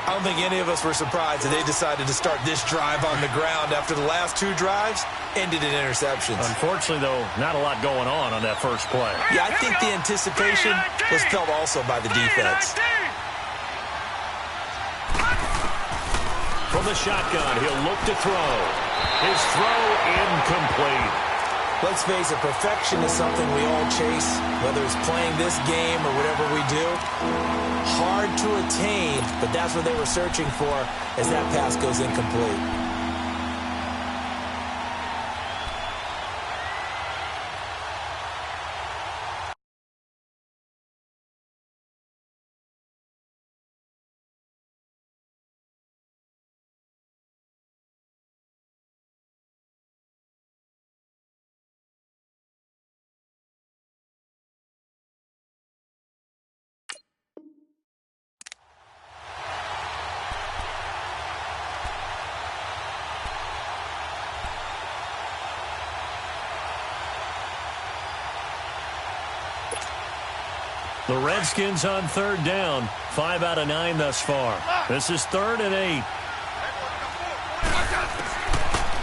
I don't think any of us were surprised that they decided to start this drive on the ground after the last 2 drives ended in interceptions. Unfortunately, though, not a lot going on that first play. Yeah, I think the anticipation was felt also by the defense. From the shotgun, he'll look to throw. His throw incomplete. Let's face it, perfection is something we all chase, whether it's playing this game or whatever we do. Hard to attain, but that's what they were searching for as that pass goes incomplete. The Redskins on 3rd down. 5 out of 9 thus far. This is 3rd and 8.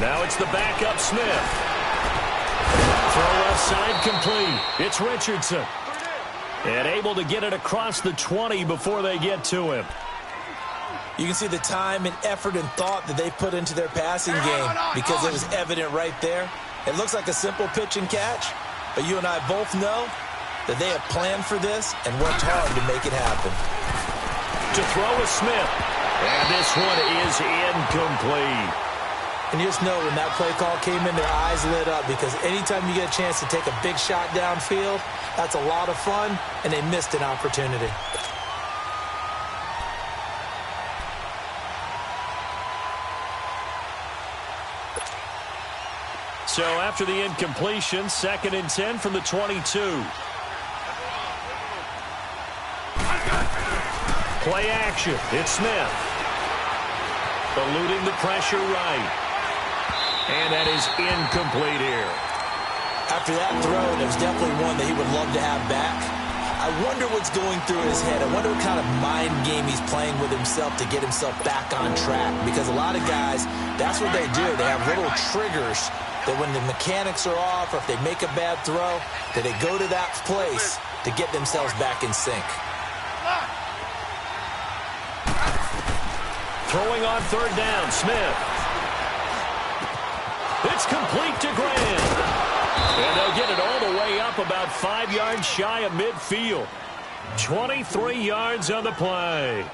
Now it's the backup Smith. Throw left side complete. It's Richardson. And able to get it across the 20 before they get to him. You can see the time and effort and thought that they put into their passing game because it was evident right there. It looks like a simple pitch and catch, but you and I both know that they have planned for this and worked hard to make it happen. To throw a Smith. And this one is incomplete. And you just know when that play call came in, their eyes lit up because anytime you get a chance to take a big shot downfield, that's a lot of fun, and they missed an opportunity. So after the incompletion, 2nd and 10 from the 22. Play action. It's Smith. Eluding the pressure right. And that is incomplete here. After that throw, there's definitely one that he would love to have back. I wonder what's going through his head. I wonder what kind of mind game he's playing with himself to get himself back on track. Because a lot of guys, that's what they do. They have little triggers that when the mechanics are off or if they make a bad throw, that they go to that place to get themselves back in sync. Throwing on 3rd down, Smith. It's complete to Graham. And they'll get it all the way up about 5 yards shy of midfield. 23 yards on the play.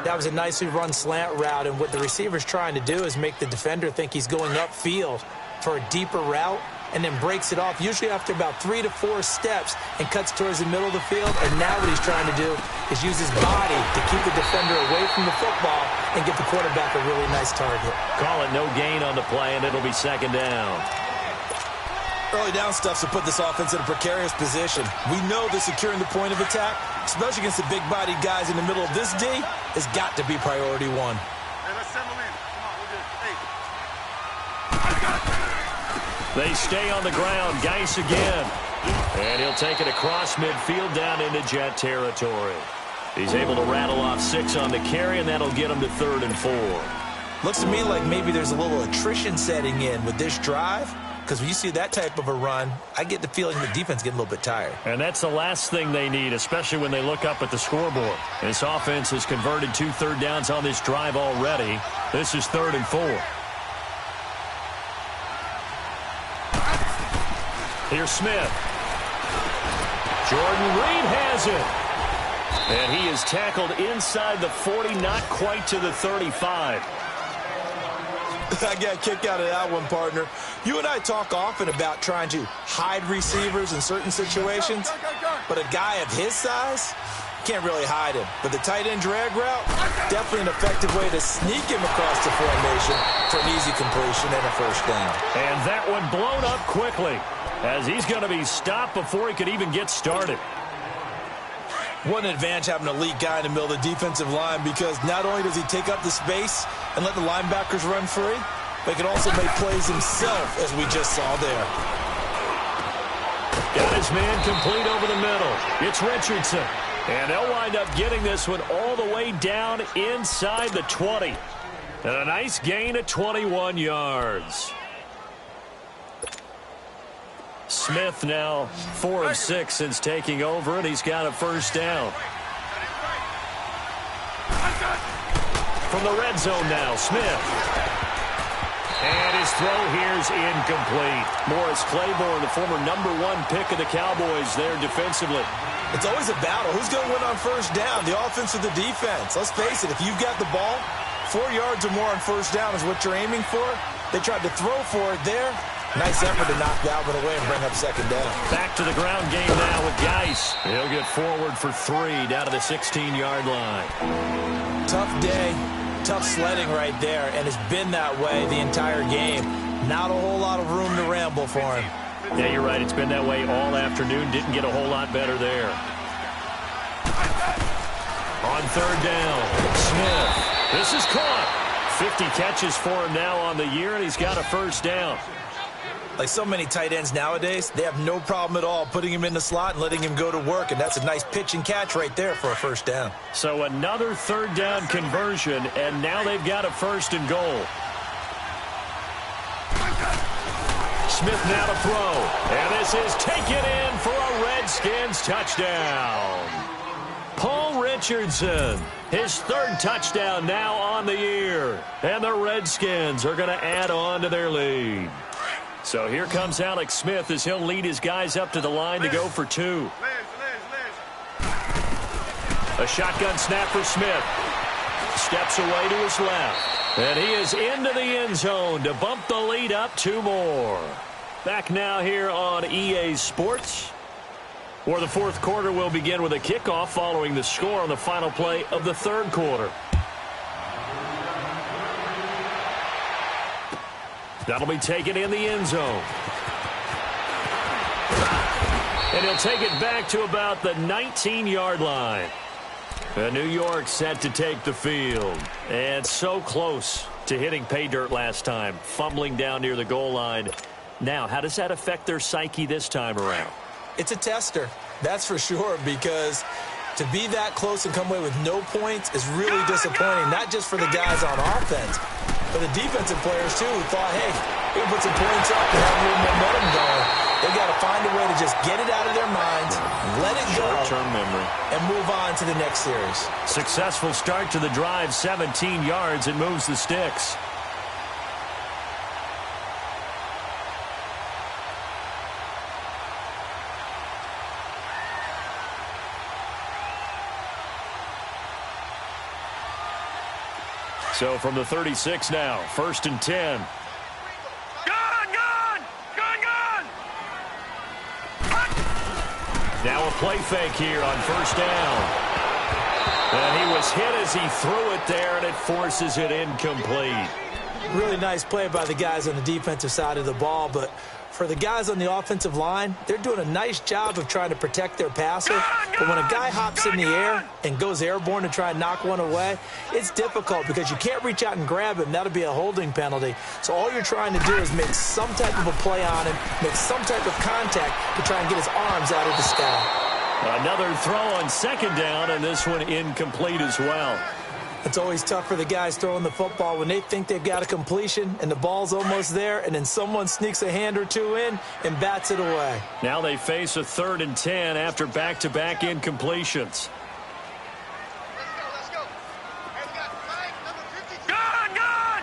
That was a nicely run slant route, and what the receiver's trying to do is make the defender think he's going upfield for a deeper route and then breaks it off, usually after about 3 to 4 steps, and cuts towards the middle of the field. And now what he's trying to do is use his body to keep the defender away from the football and get the quarterback a really nice target. Call it no gain on the play, and it'll be 2nd down. Early down stuff to put this offense in a precarious position. We know that securing the point of attack, especially against the big-bodied guys in the middle of this D, has got to be priority one. Hey, let's settle in. Come on, we're good. Hey. They stay on the ground. Geis again. And he'll take it across midfield down into Jet territory. He's able to rattle off 6 on the carry, and that'll get him to 3rd and 4. Looks to me like maybe there's a little attrition setting in with this drive. Because when you see that type of a run, I get the feeling the defense getting a little bit tired. And that's the last thing they need, especially when they look up at the scoreboard. This offense has converted 2 third downs on this drive already. This is 3rd and 4. Here's Smith. Jordan Reed has it. And he is tackled inside the 40, not quite to the 35. I got a kick out of that one, partner. You and I talk often about trying to hide receivers in certain situations, but a guy of his size can't really hide him. But the tight end drag route, definitely an effective way to sneak him across the formation for an easy completion and a first down. And that one blown up quickly as he's going to be stopped before he could even get started. What an advantage having an elite guy in the middle of the defensive line, because not only does he take up the space and let the linebackers run free, but he can also make plays himself, as we just saw there. Got his man complete over the middle. It's Richardson. And they'll wind up getting this one all the way down inside the 20. And a nice gain of 21 yards. Smith now 4 of 6 since taking over, and he's got a first down. From the red zone now, Smith. And his throw here's incomplete. Morris Claiborne, the former #1 pick of the Cowboys there defensively. It's always a battle. Who's going to win on first down, the offense or the defense? Let's face it, if you've got the ball, 4 yards or more on first down is what you're aiming for. They tried to throw for it there. Nice effort to knock that one away and bring up second down. Back to the ground game now with Geis. He'll get forward for 3 down to the 16-yard line. Tough day, tough sledding right there, and it's been that way the entire game. Not a whole lot of room to ramble for him. Yeah, you're right. It's been that way all afternoon. Didn't get a whole lot better there. On 3rd down, Smith. This is caught. 50 catches for him now on the year, and he's got a first down. Like so many tight ends nowadays, they have no problem at all putting him in the slot and letting him go to work, and that's a nice pitch and catch right there for a first down. So another 3rd down conversion, and now they've got a 1st and goal. Smith now to throw, and this is taken in for a Redskins touchdown. Paul Richardson, his 3rd touchdown now on the year, and the Redskins are going to add on to their lead. So here comes Alex Smith as he'll lead his guys up to the line to go for 2. A shotgun snap for Smith. Steps away to his left. And he is into the end zone to bump the lead up 2 more. Back now here on EA Sports, where the 4th quarter will begin with a kickoff following the score on the final play of the 3rd quarter. That'll be taken in the end zone. And he'll take it back to about the 19-yard line. And New York set to take the field. And so close to hitting pay dirt last time, fumbling down near the goal line. Now, how does that affect their psyche this time around? It's a tester, that's for sure, because to be that close and come away with no points is really disappointing, not just for the guys on offense, but the defensive players, too, who thought, hey, we can put some points up and have a little momentum going. They've got to find a way to just get it out of their minds, let it go, short-term memory, and move on to the next series. Successful start to the drive, 17 yards, and moves the sticks. So from the 36 now, 1st and 10. Now a play fake here on 1st down. And he was hit as he threw it there, and it forces it incomplete. Really nice play by the guys on the defensive side of the ball, but for the guys on the offensive line, they're doing a nice job of trying to protect their passer. But when a guy hops in the air and goes airborne to try and knock one away, it's difficult because you can't reach out and grab him. That'll be a holding penalty. So all you're trying to do is make some type of a play on him, make some type of contact to try and get his arms out of the sky. Another throw on second down, and this one incomplete as well. It's always tough for the guys throwing the football when they think they've got a completion and the ball's almost there, and then someone sneaks a hand or two in and bats it away. Now they face a 3rd and 10 after back-to-back incompletions. Let's go. Hey, we got 5, number 52. Gone!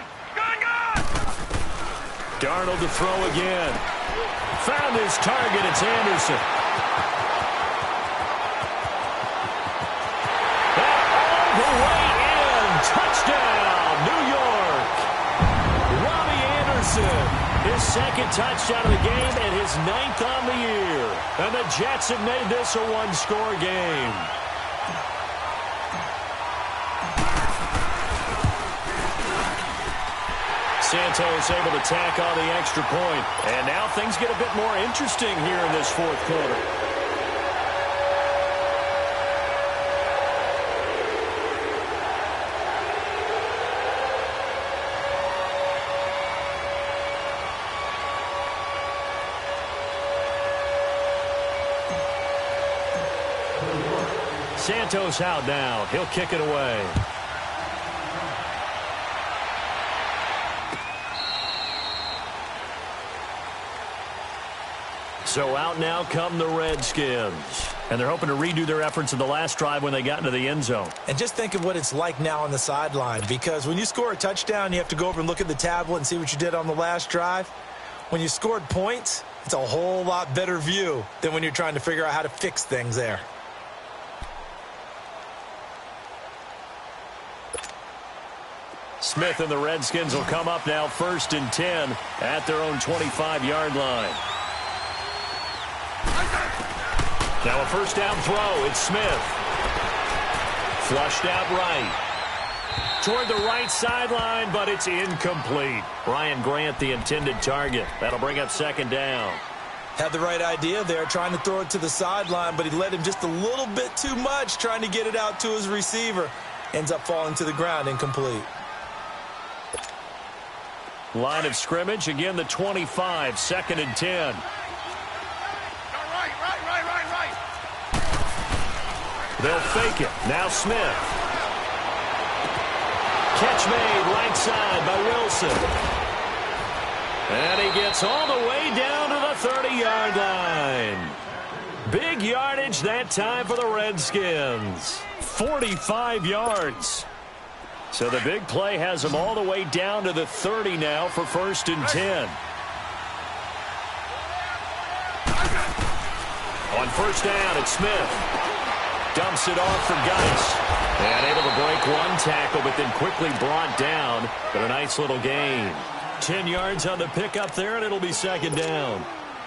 Darnold to throw again. Found his target. It's Anderson. All the way in. Touchdown, New York. Robbie Anderson, his 2nd touchdown of the game and his 9th on the year. And the Jets have made this a one-score game. Santos able to tack on the extra point. And now things get a bit more interesting here in this 4th quarter. Santos out now. He'll kick it away. So out now come the Redskins. And they're hoping to redo their efforts in the last drive when they got into the end zone. And just think of what it's like now on the sideline, because when you score a touchdown, you have to go over and look at the tablet and see what you did on the last drive. When you scored points, it's a whole lot better view than when you're trying to figure out how to fix things there. Smith and the Redskins will come up now 1st and 10 at their own 25-yard line. Now a 1st down throw. It's Smith. Flushed out right. Toward the right sideline, but it's incomplete. Brian Grant, the intended target. That'll bring up 2nd down. Had the right idea there, trying to throw it to the sideline, but he led him just a little bit too much, trying to get it out to his receiver. Ends up falling to the ground, incomplete. Line of scrimmage, again the 25, 2nd and 10. Right. They'll fake it. Now Smith. Catch made right side by Wilson. And he gets all the way down to the 30-yard line. Big yardage that time for the Redskins. 45 yards. So the big play has them all the way down to the 30 now for 1st and 10. On 1st down, it's Smith. Dumps it off for Geis. And able to break one tackle, but then quickly brought down. But a nice little gain. 10 yards on the pickup there, and it'll be 2nd down.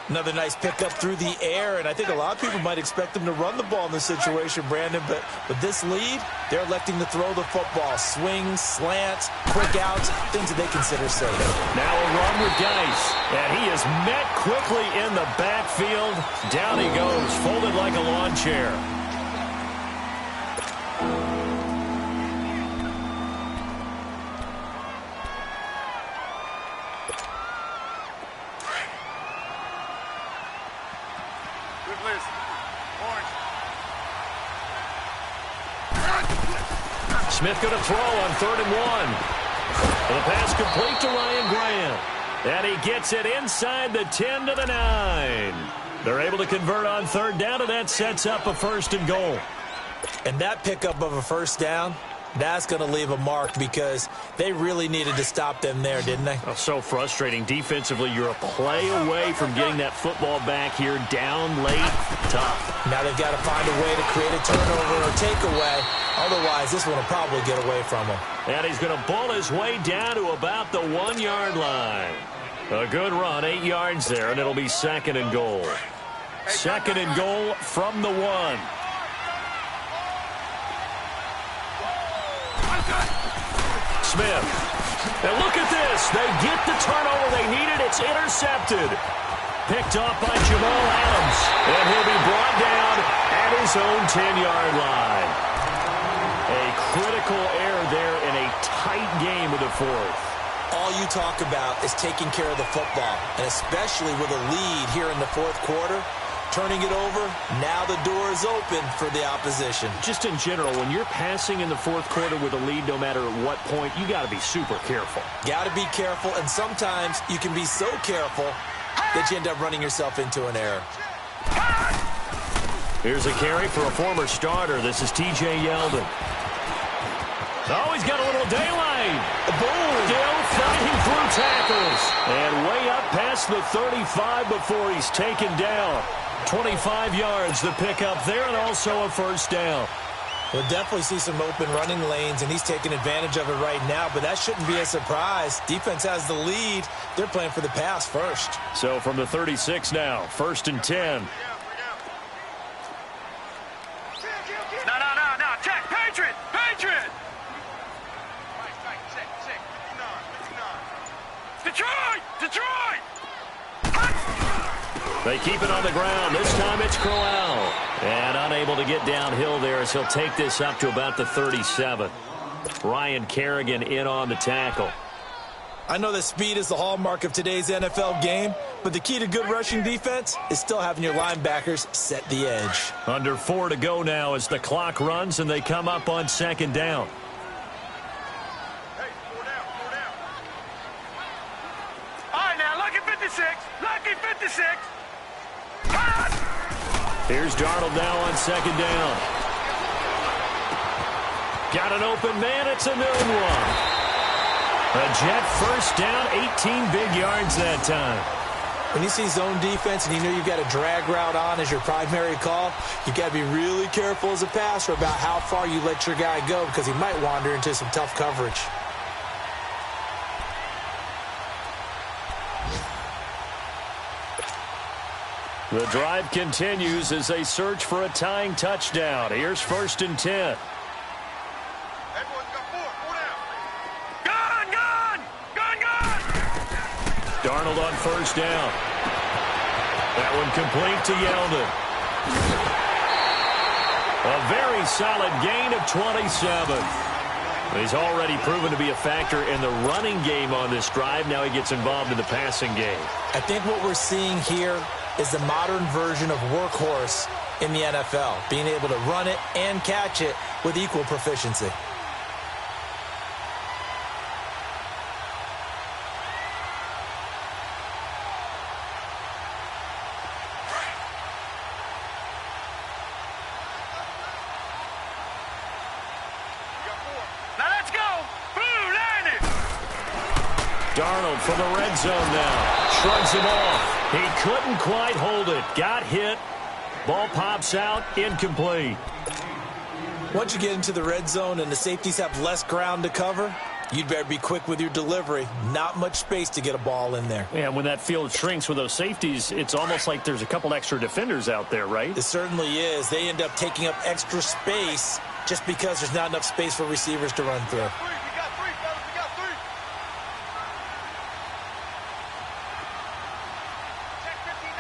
Another nice pickup through the air, and I think a lot of people might expect them to run the ball in this situation, Brandon, but with this lead, they're electing to throw the football. Swings, slants, quick outs, things that they consider safe. Now a run with Geis, and he is met quickly in the backfield. Down he goes, folded like a lawn chair. Smith going to throw on 3rd and 1. The pass complete to Ryan Grant. And he gets it inside the 10 to the 9. They're able to convert on 3rd down, and that sets up a 1st and goal. And that pickup of a 1st down, that's going to leave a mark because they really needed to stop them there, didn't they? Oh, so frustrating. Defensively, you're a play away from getting that football back here down late. Tough. Now they've got to find a way to create a turnover or takeaway. Otherwise, this one will probably get away from him. And he's going to bull his way down to about the 1-yard line. A good run, 8 yards there, and it'll be 2nd and goal. 2nd and goal from the 1. Smith And look at this. They get the turnover they needed. It's intercepted. Picked off by Jamal Adams. And he'll be brought down at his own 10-yard line. A critical error there in a tight game of the fourth. All you talk about is taking care of the football, and especially with a lead here in the fourth quarter. Turning it over, now the door is open for the opposition. Just in general, when you're passing in the fourth quarter with a lead, no matter at what point, you got to be super careful. Got to be careful, and sometimes you can be so careful that you end up running yourself into an error. Here's a carry for a former starter. This is T.J. Yeldon. Oh, he's got a little daylight. Boom. Still fighting through tackles. And way up past the 35 before he's taken down. 25 yards the pickup there, and also a first down. We'll definitely see some open running lanes, and he's taking advantage of it right now, but that shouldn't be a surprise. Defense has the lead. They're playing for the pass first. So from the 36 now, 1st and 10. No. Check. Patriot. Detroit. They keep it on the ground. This time it's Crowell. And unable to get downhill there as he'll take this up to about the 37. Ryan Kerrigan in on the tackle. I know that speed is the hallmark of today's NFL game, but the key to good rushing defense is still having your linebackers set the edge. Under 4 to go now as the clock runs and they come up on 2nd down. Hey, 4 down. All right, now, lucky 56. Here's Darnold now on 2nd down. Got an open man. It's a known one. A Jet first down, 18 big yards that time. When you see zone defense and you know you've got a drag route on as your primary call, you've got to be really careful as a passer about how far you let your guy go because he might wander into some tough coverage. The drive continues as they search for a tying touchdown. Here's 1st and 10. Everyone's got 4 down. Gone. Darnold on 1st down. That one complete to Yeldon. A very solid gain of 27. He's already proven to be a factor in the running game on this drive. Now he gets involved in the passing game. I think what we're seeing here is the modern version of workhorse in the NFL, being able to run it and catch it with equal proficiency. Now let's go. Boom, landed. Darnold from the red zone now. Shrugs him off. He couldn't quite hold it. Got hit. Ball pops out. Incomplete. Once you get into the red zone and the safeties have less ground to cover, you'd better be quick with your delivery. Not much space to get a ball in there. Yeah, when that field shrinks with those safeties, it's almost like there's a couple extra defenders out there, right? It certainly is. They end up taking up extra space just because there's not enough space for receivers to run through. We got 3, fellas. We got 3. Check 59.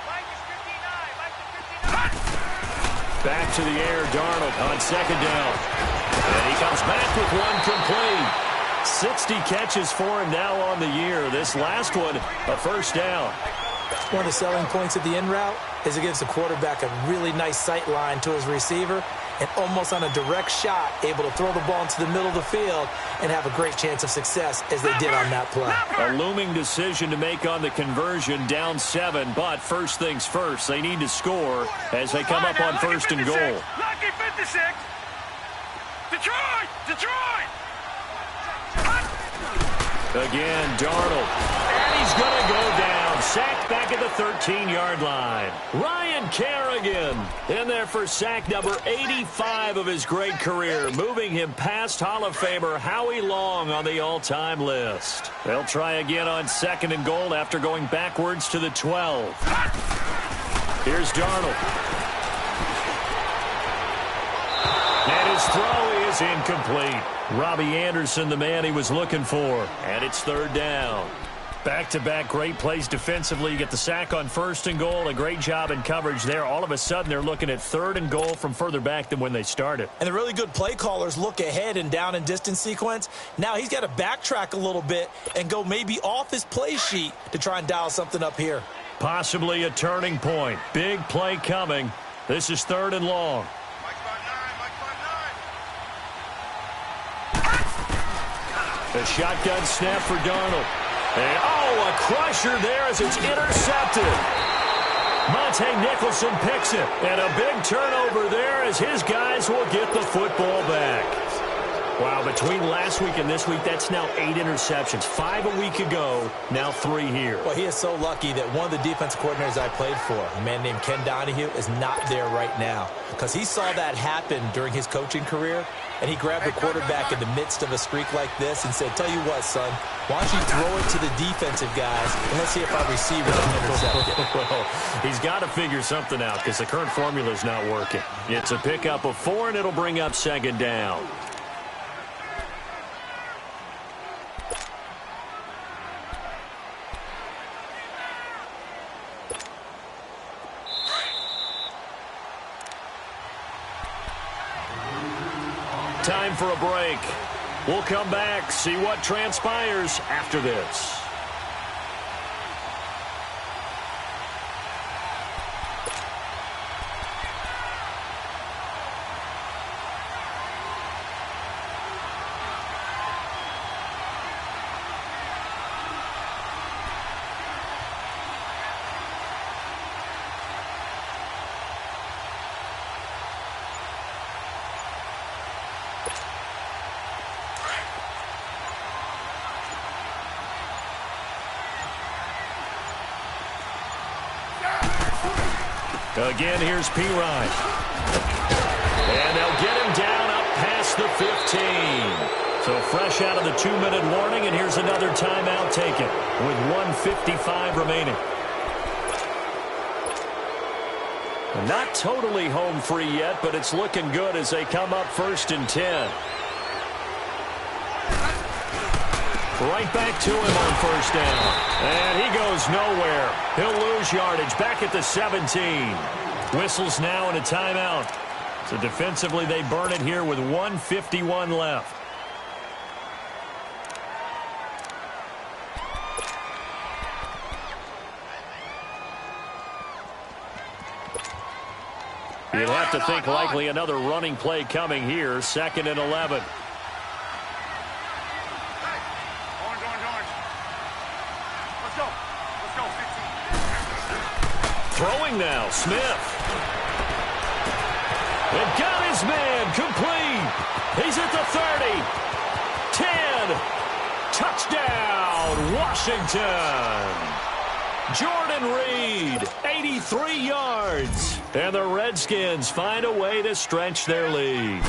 Mike is 59. Mike is 59. Back to the air, Darnold on 2nd down. And he comes back with one complete. 60 catches for him now on the year. This last one, a first down. One of the selling points of the in route is it gives the quarterback a really nice sight line to his receiver and almost on a direct shot able to throw the ball into the middle of the field and have a great chance of success as they did on that play. A looming decision to make on the conversion, down 7, but first things first, they need to score as they come up on 1st and goal. Lucky 56. Detroit. Again, Darnold. And he's going to go down. Sacked back at the 13-yard line. Ryan Kerrigan in there for sack number 85 of his great career, moving him past Hall of Famer Howie Long on the all-time list. They'll try again on 2nd and goal after going backwards to the 12. Here's Darnold. And his throw is incomplete. Robbie Anderson, the man he was looking for. And it's third down. Back-to-back great plays defensively. You get the sack on first and goal. A great job in coverage there. All of a sudden, they're looking at third and goal from further back than when they started. And the really good play callers look ahead and down and distance sequence. Now he's got to backtrack a little bit and go maybe off his play sheet to try and dial something up here. Possibly a turning point. Big play coming. This is third and long. The shotgun snap for Darnold. And, a crusher there as it's intercepted. Monte Nicholson picks it. And a big turnover there as his guys will get the football back. Wow, between last week and this week, that's now 8 interceptions. 5 a week ago, now 3 here. Well, he is so lucky that one of the defense coordinators I played for, a man named Ken Donahue, is not there right now. Because he saw that happen during his coaching career, and he grabbed the quarterback in the midst of a streak like this and said, tell you what, son, why don't you throw it to the defensive guys, and let's see if our receivers can intercept it. Well, he's got to figure something out because the current formula is not working. It's a pickup of 4, and it'll bring up second down. Time for a break. We'll come back, see what transpires after this. Again, here's P. Ryan. And they'll get him down up past the 15. So fresh out of the 2-minute warning, and here's another timeout taken with 1:55 remaining. Not totally home free yet, but it's looking good as they come up 1st and 10. Right back to him on 1st down. And he goes nowhere. He'll lose yardage back at the 17. Whistles now and a timeout. So defensively they burn it here with 1:51 left. You'd have to think likely another running play coming here. 2nd and 11. Throwing now, Smith. And got his man complete. He's at the 30. 10. Touchdown, Washington. Jordan Reed, 83 yards. And the Redskins find a way to stretch their lead.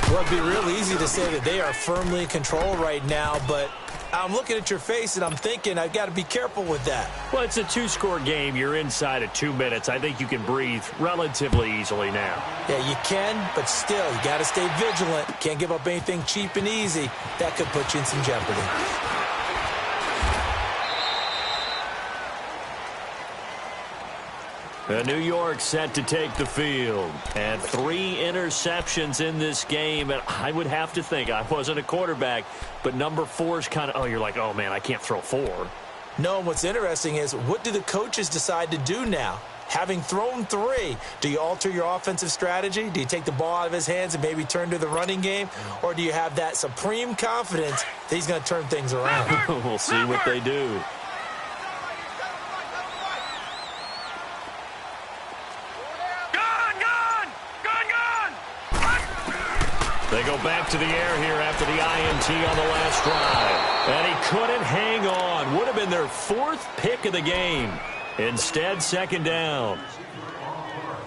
Well, it'd be real easy to say that they are firmly in control right now, but I'm looking at your face and I'm thinking I've got to be careful with that. Well, it's a 2-score game. You're inside of 2 minutes. I think you can breathe relatively easily now. Yeah, you can, but still, you got to stay vigilant. Can't give up anything cheap and easy. That could put you in some jeopardy. New York set to take the field. And 3 interceptions in this game. And I would have to think, I wasn't a quarterback, but number 4 is kind of, you're like, oh, man, I can't throw 4. No, what's interesting is what do the coaches decide to do now? Having thrown 3, do you alter your offensive strategy? Do you take the ball out of his hands and maybe turn to the running game? Or do you have that supreme confidence that he's going to turn things around? We'll see what they do. They go back to the air here after the INT on the last drive. And he couldn't hang on. Would have been their 4th pick of the game. Instead, 2nd down.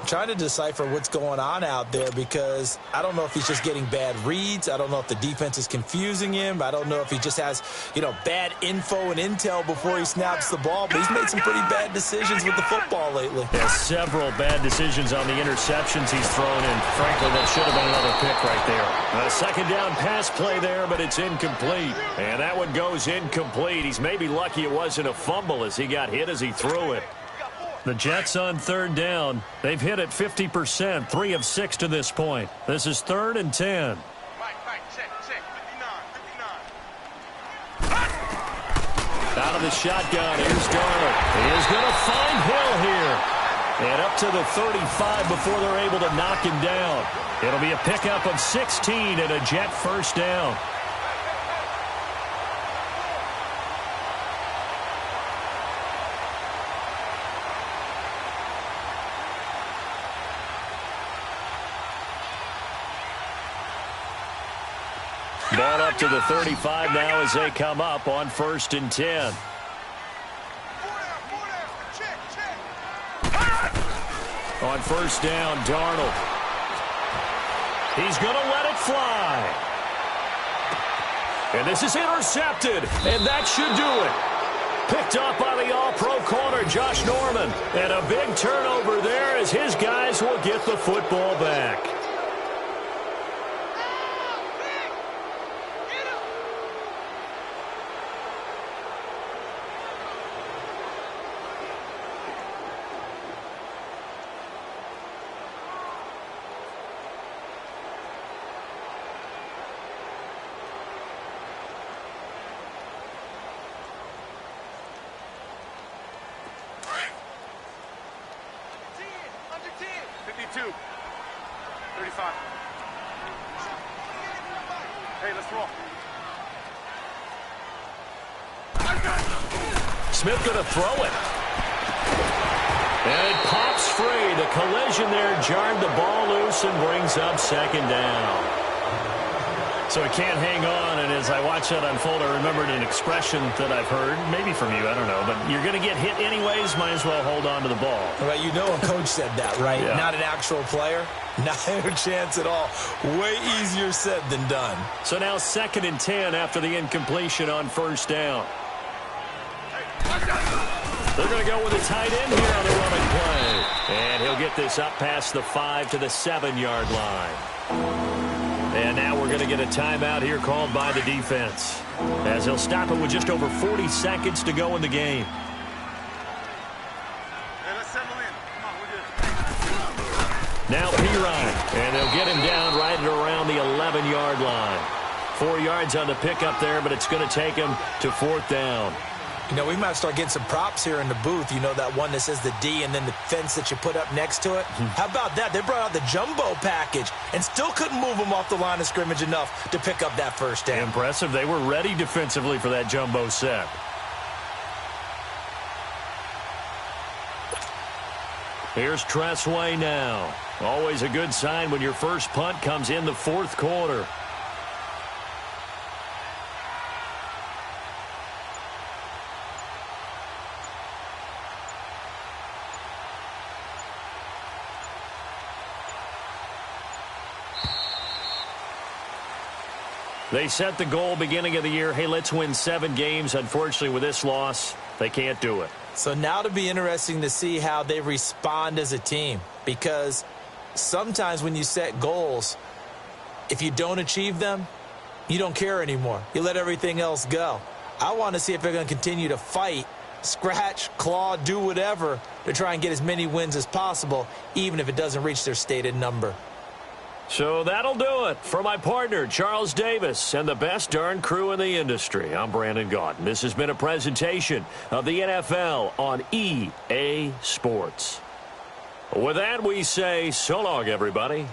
trying to decipher what's going on out there because I don't know if he's just getting bad reads. I don't know if the defense is confusing him. I don't know if he just has, bad info and intel before he snaps the ball. But he's made some pretty bad decisions with the football lately. Yeah, several bad decisions on the interceptions he's thrown in. Frankly, that should have been another pick right there. A second down pass play there, but it's incomplete. And that one goes incomplete. He's maybe lucky it wasn't a fumble as he got hit as he threw it. The Jets on third down. They've hit it 50%, 3 of 6 to this point. This is 3rd and 10. Check, 59. Out of the shotgun, here's Darnold. He is going to find Hill here. And up to the 35 before they're able to knock him down. It'll be a pickup of 16 and a Jet first down. Ball up to the 35 now as they come up on 1st and 10. On 1st down, Darnold. He's going to let it fly. And this is intercepted, and that should do it. Picked up by the all-pro corner, Josh Norman. And a big turnover there as his guys will get the football back. Smith going to throw it. And it pops free. The collision there jarred the ball loose and brings up 2nd down. So he can't hang on, and as I watch that unfold, I remembered an expression that I've heard, maybe from you, I don't know, but you're going to get hit anyways, might as well hold on to the ball. Right, a coach said that, right? Yeah. Not an actual player. Not a chance at all. Way easier said than done. So now 2nd and 10 after the incompletion on 1st down. They're going to go with a tight end here on the running play. And he'll get this up past the 5 to the 7-yard line. And now we're going to get a timeout here called by the defense, as he'll stop it with just over 40 seconds to go in the game. Let's settle in. Come on, we're good. Now Pirine, and they'll get him down right at around the 11-yard line. 4 yards on the pickup there, but it's going to take him to 4th down. We might start getting some props here in the booth. That one that says the D and then the fence that you put up next to it. How about that? They brought out the jumbo package and still couldn't move them off the line of scrimmage enough to pick up that 1st down. Impressive. They were ready defensively for that jumbo set. Here's Tressway now. Always a good sign when your first punt comes in the 4th quarter. They set the goal beginning of the year. Hey, let's win 7 games. Unfortunately, with this loss, they can't do it. So now it'll be interesting to see how they respond as a team, because sometimes when you set goals, if you don't achieve them, you don't care anymore. You let everything else go. I want to see if they're going to continue to fight, scratch, claw, do whatever to try and get as many wins as possible, even if it doesn't reach their stated number. So that'll do it. For my partner, Charles Davis, and the best darn crew in the industry, I'm Brandon Gaudin. This has been a presentation of the NFL on EA Sports. With that, we say so long, everybody.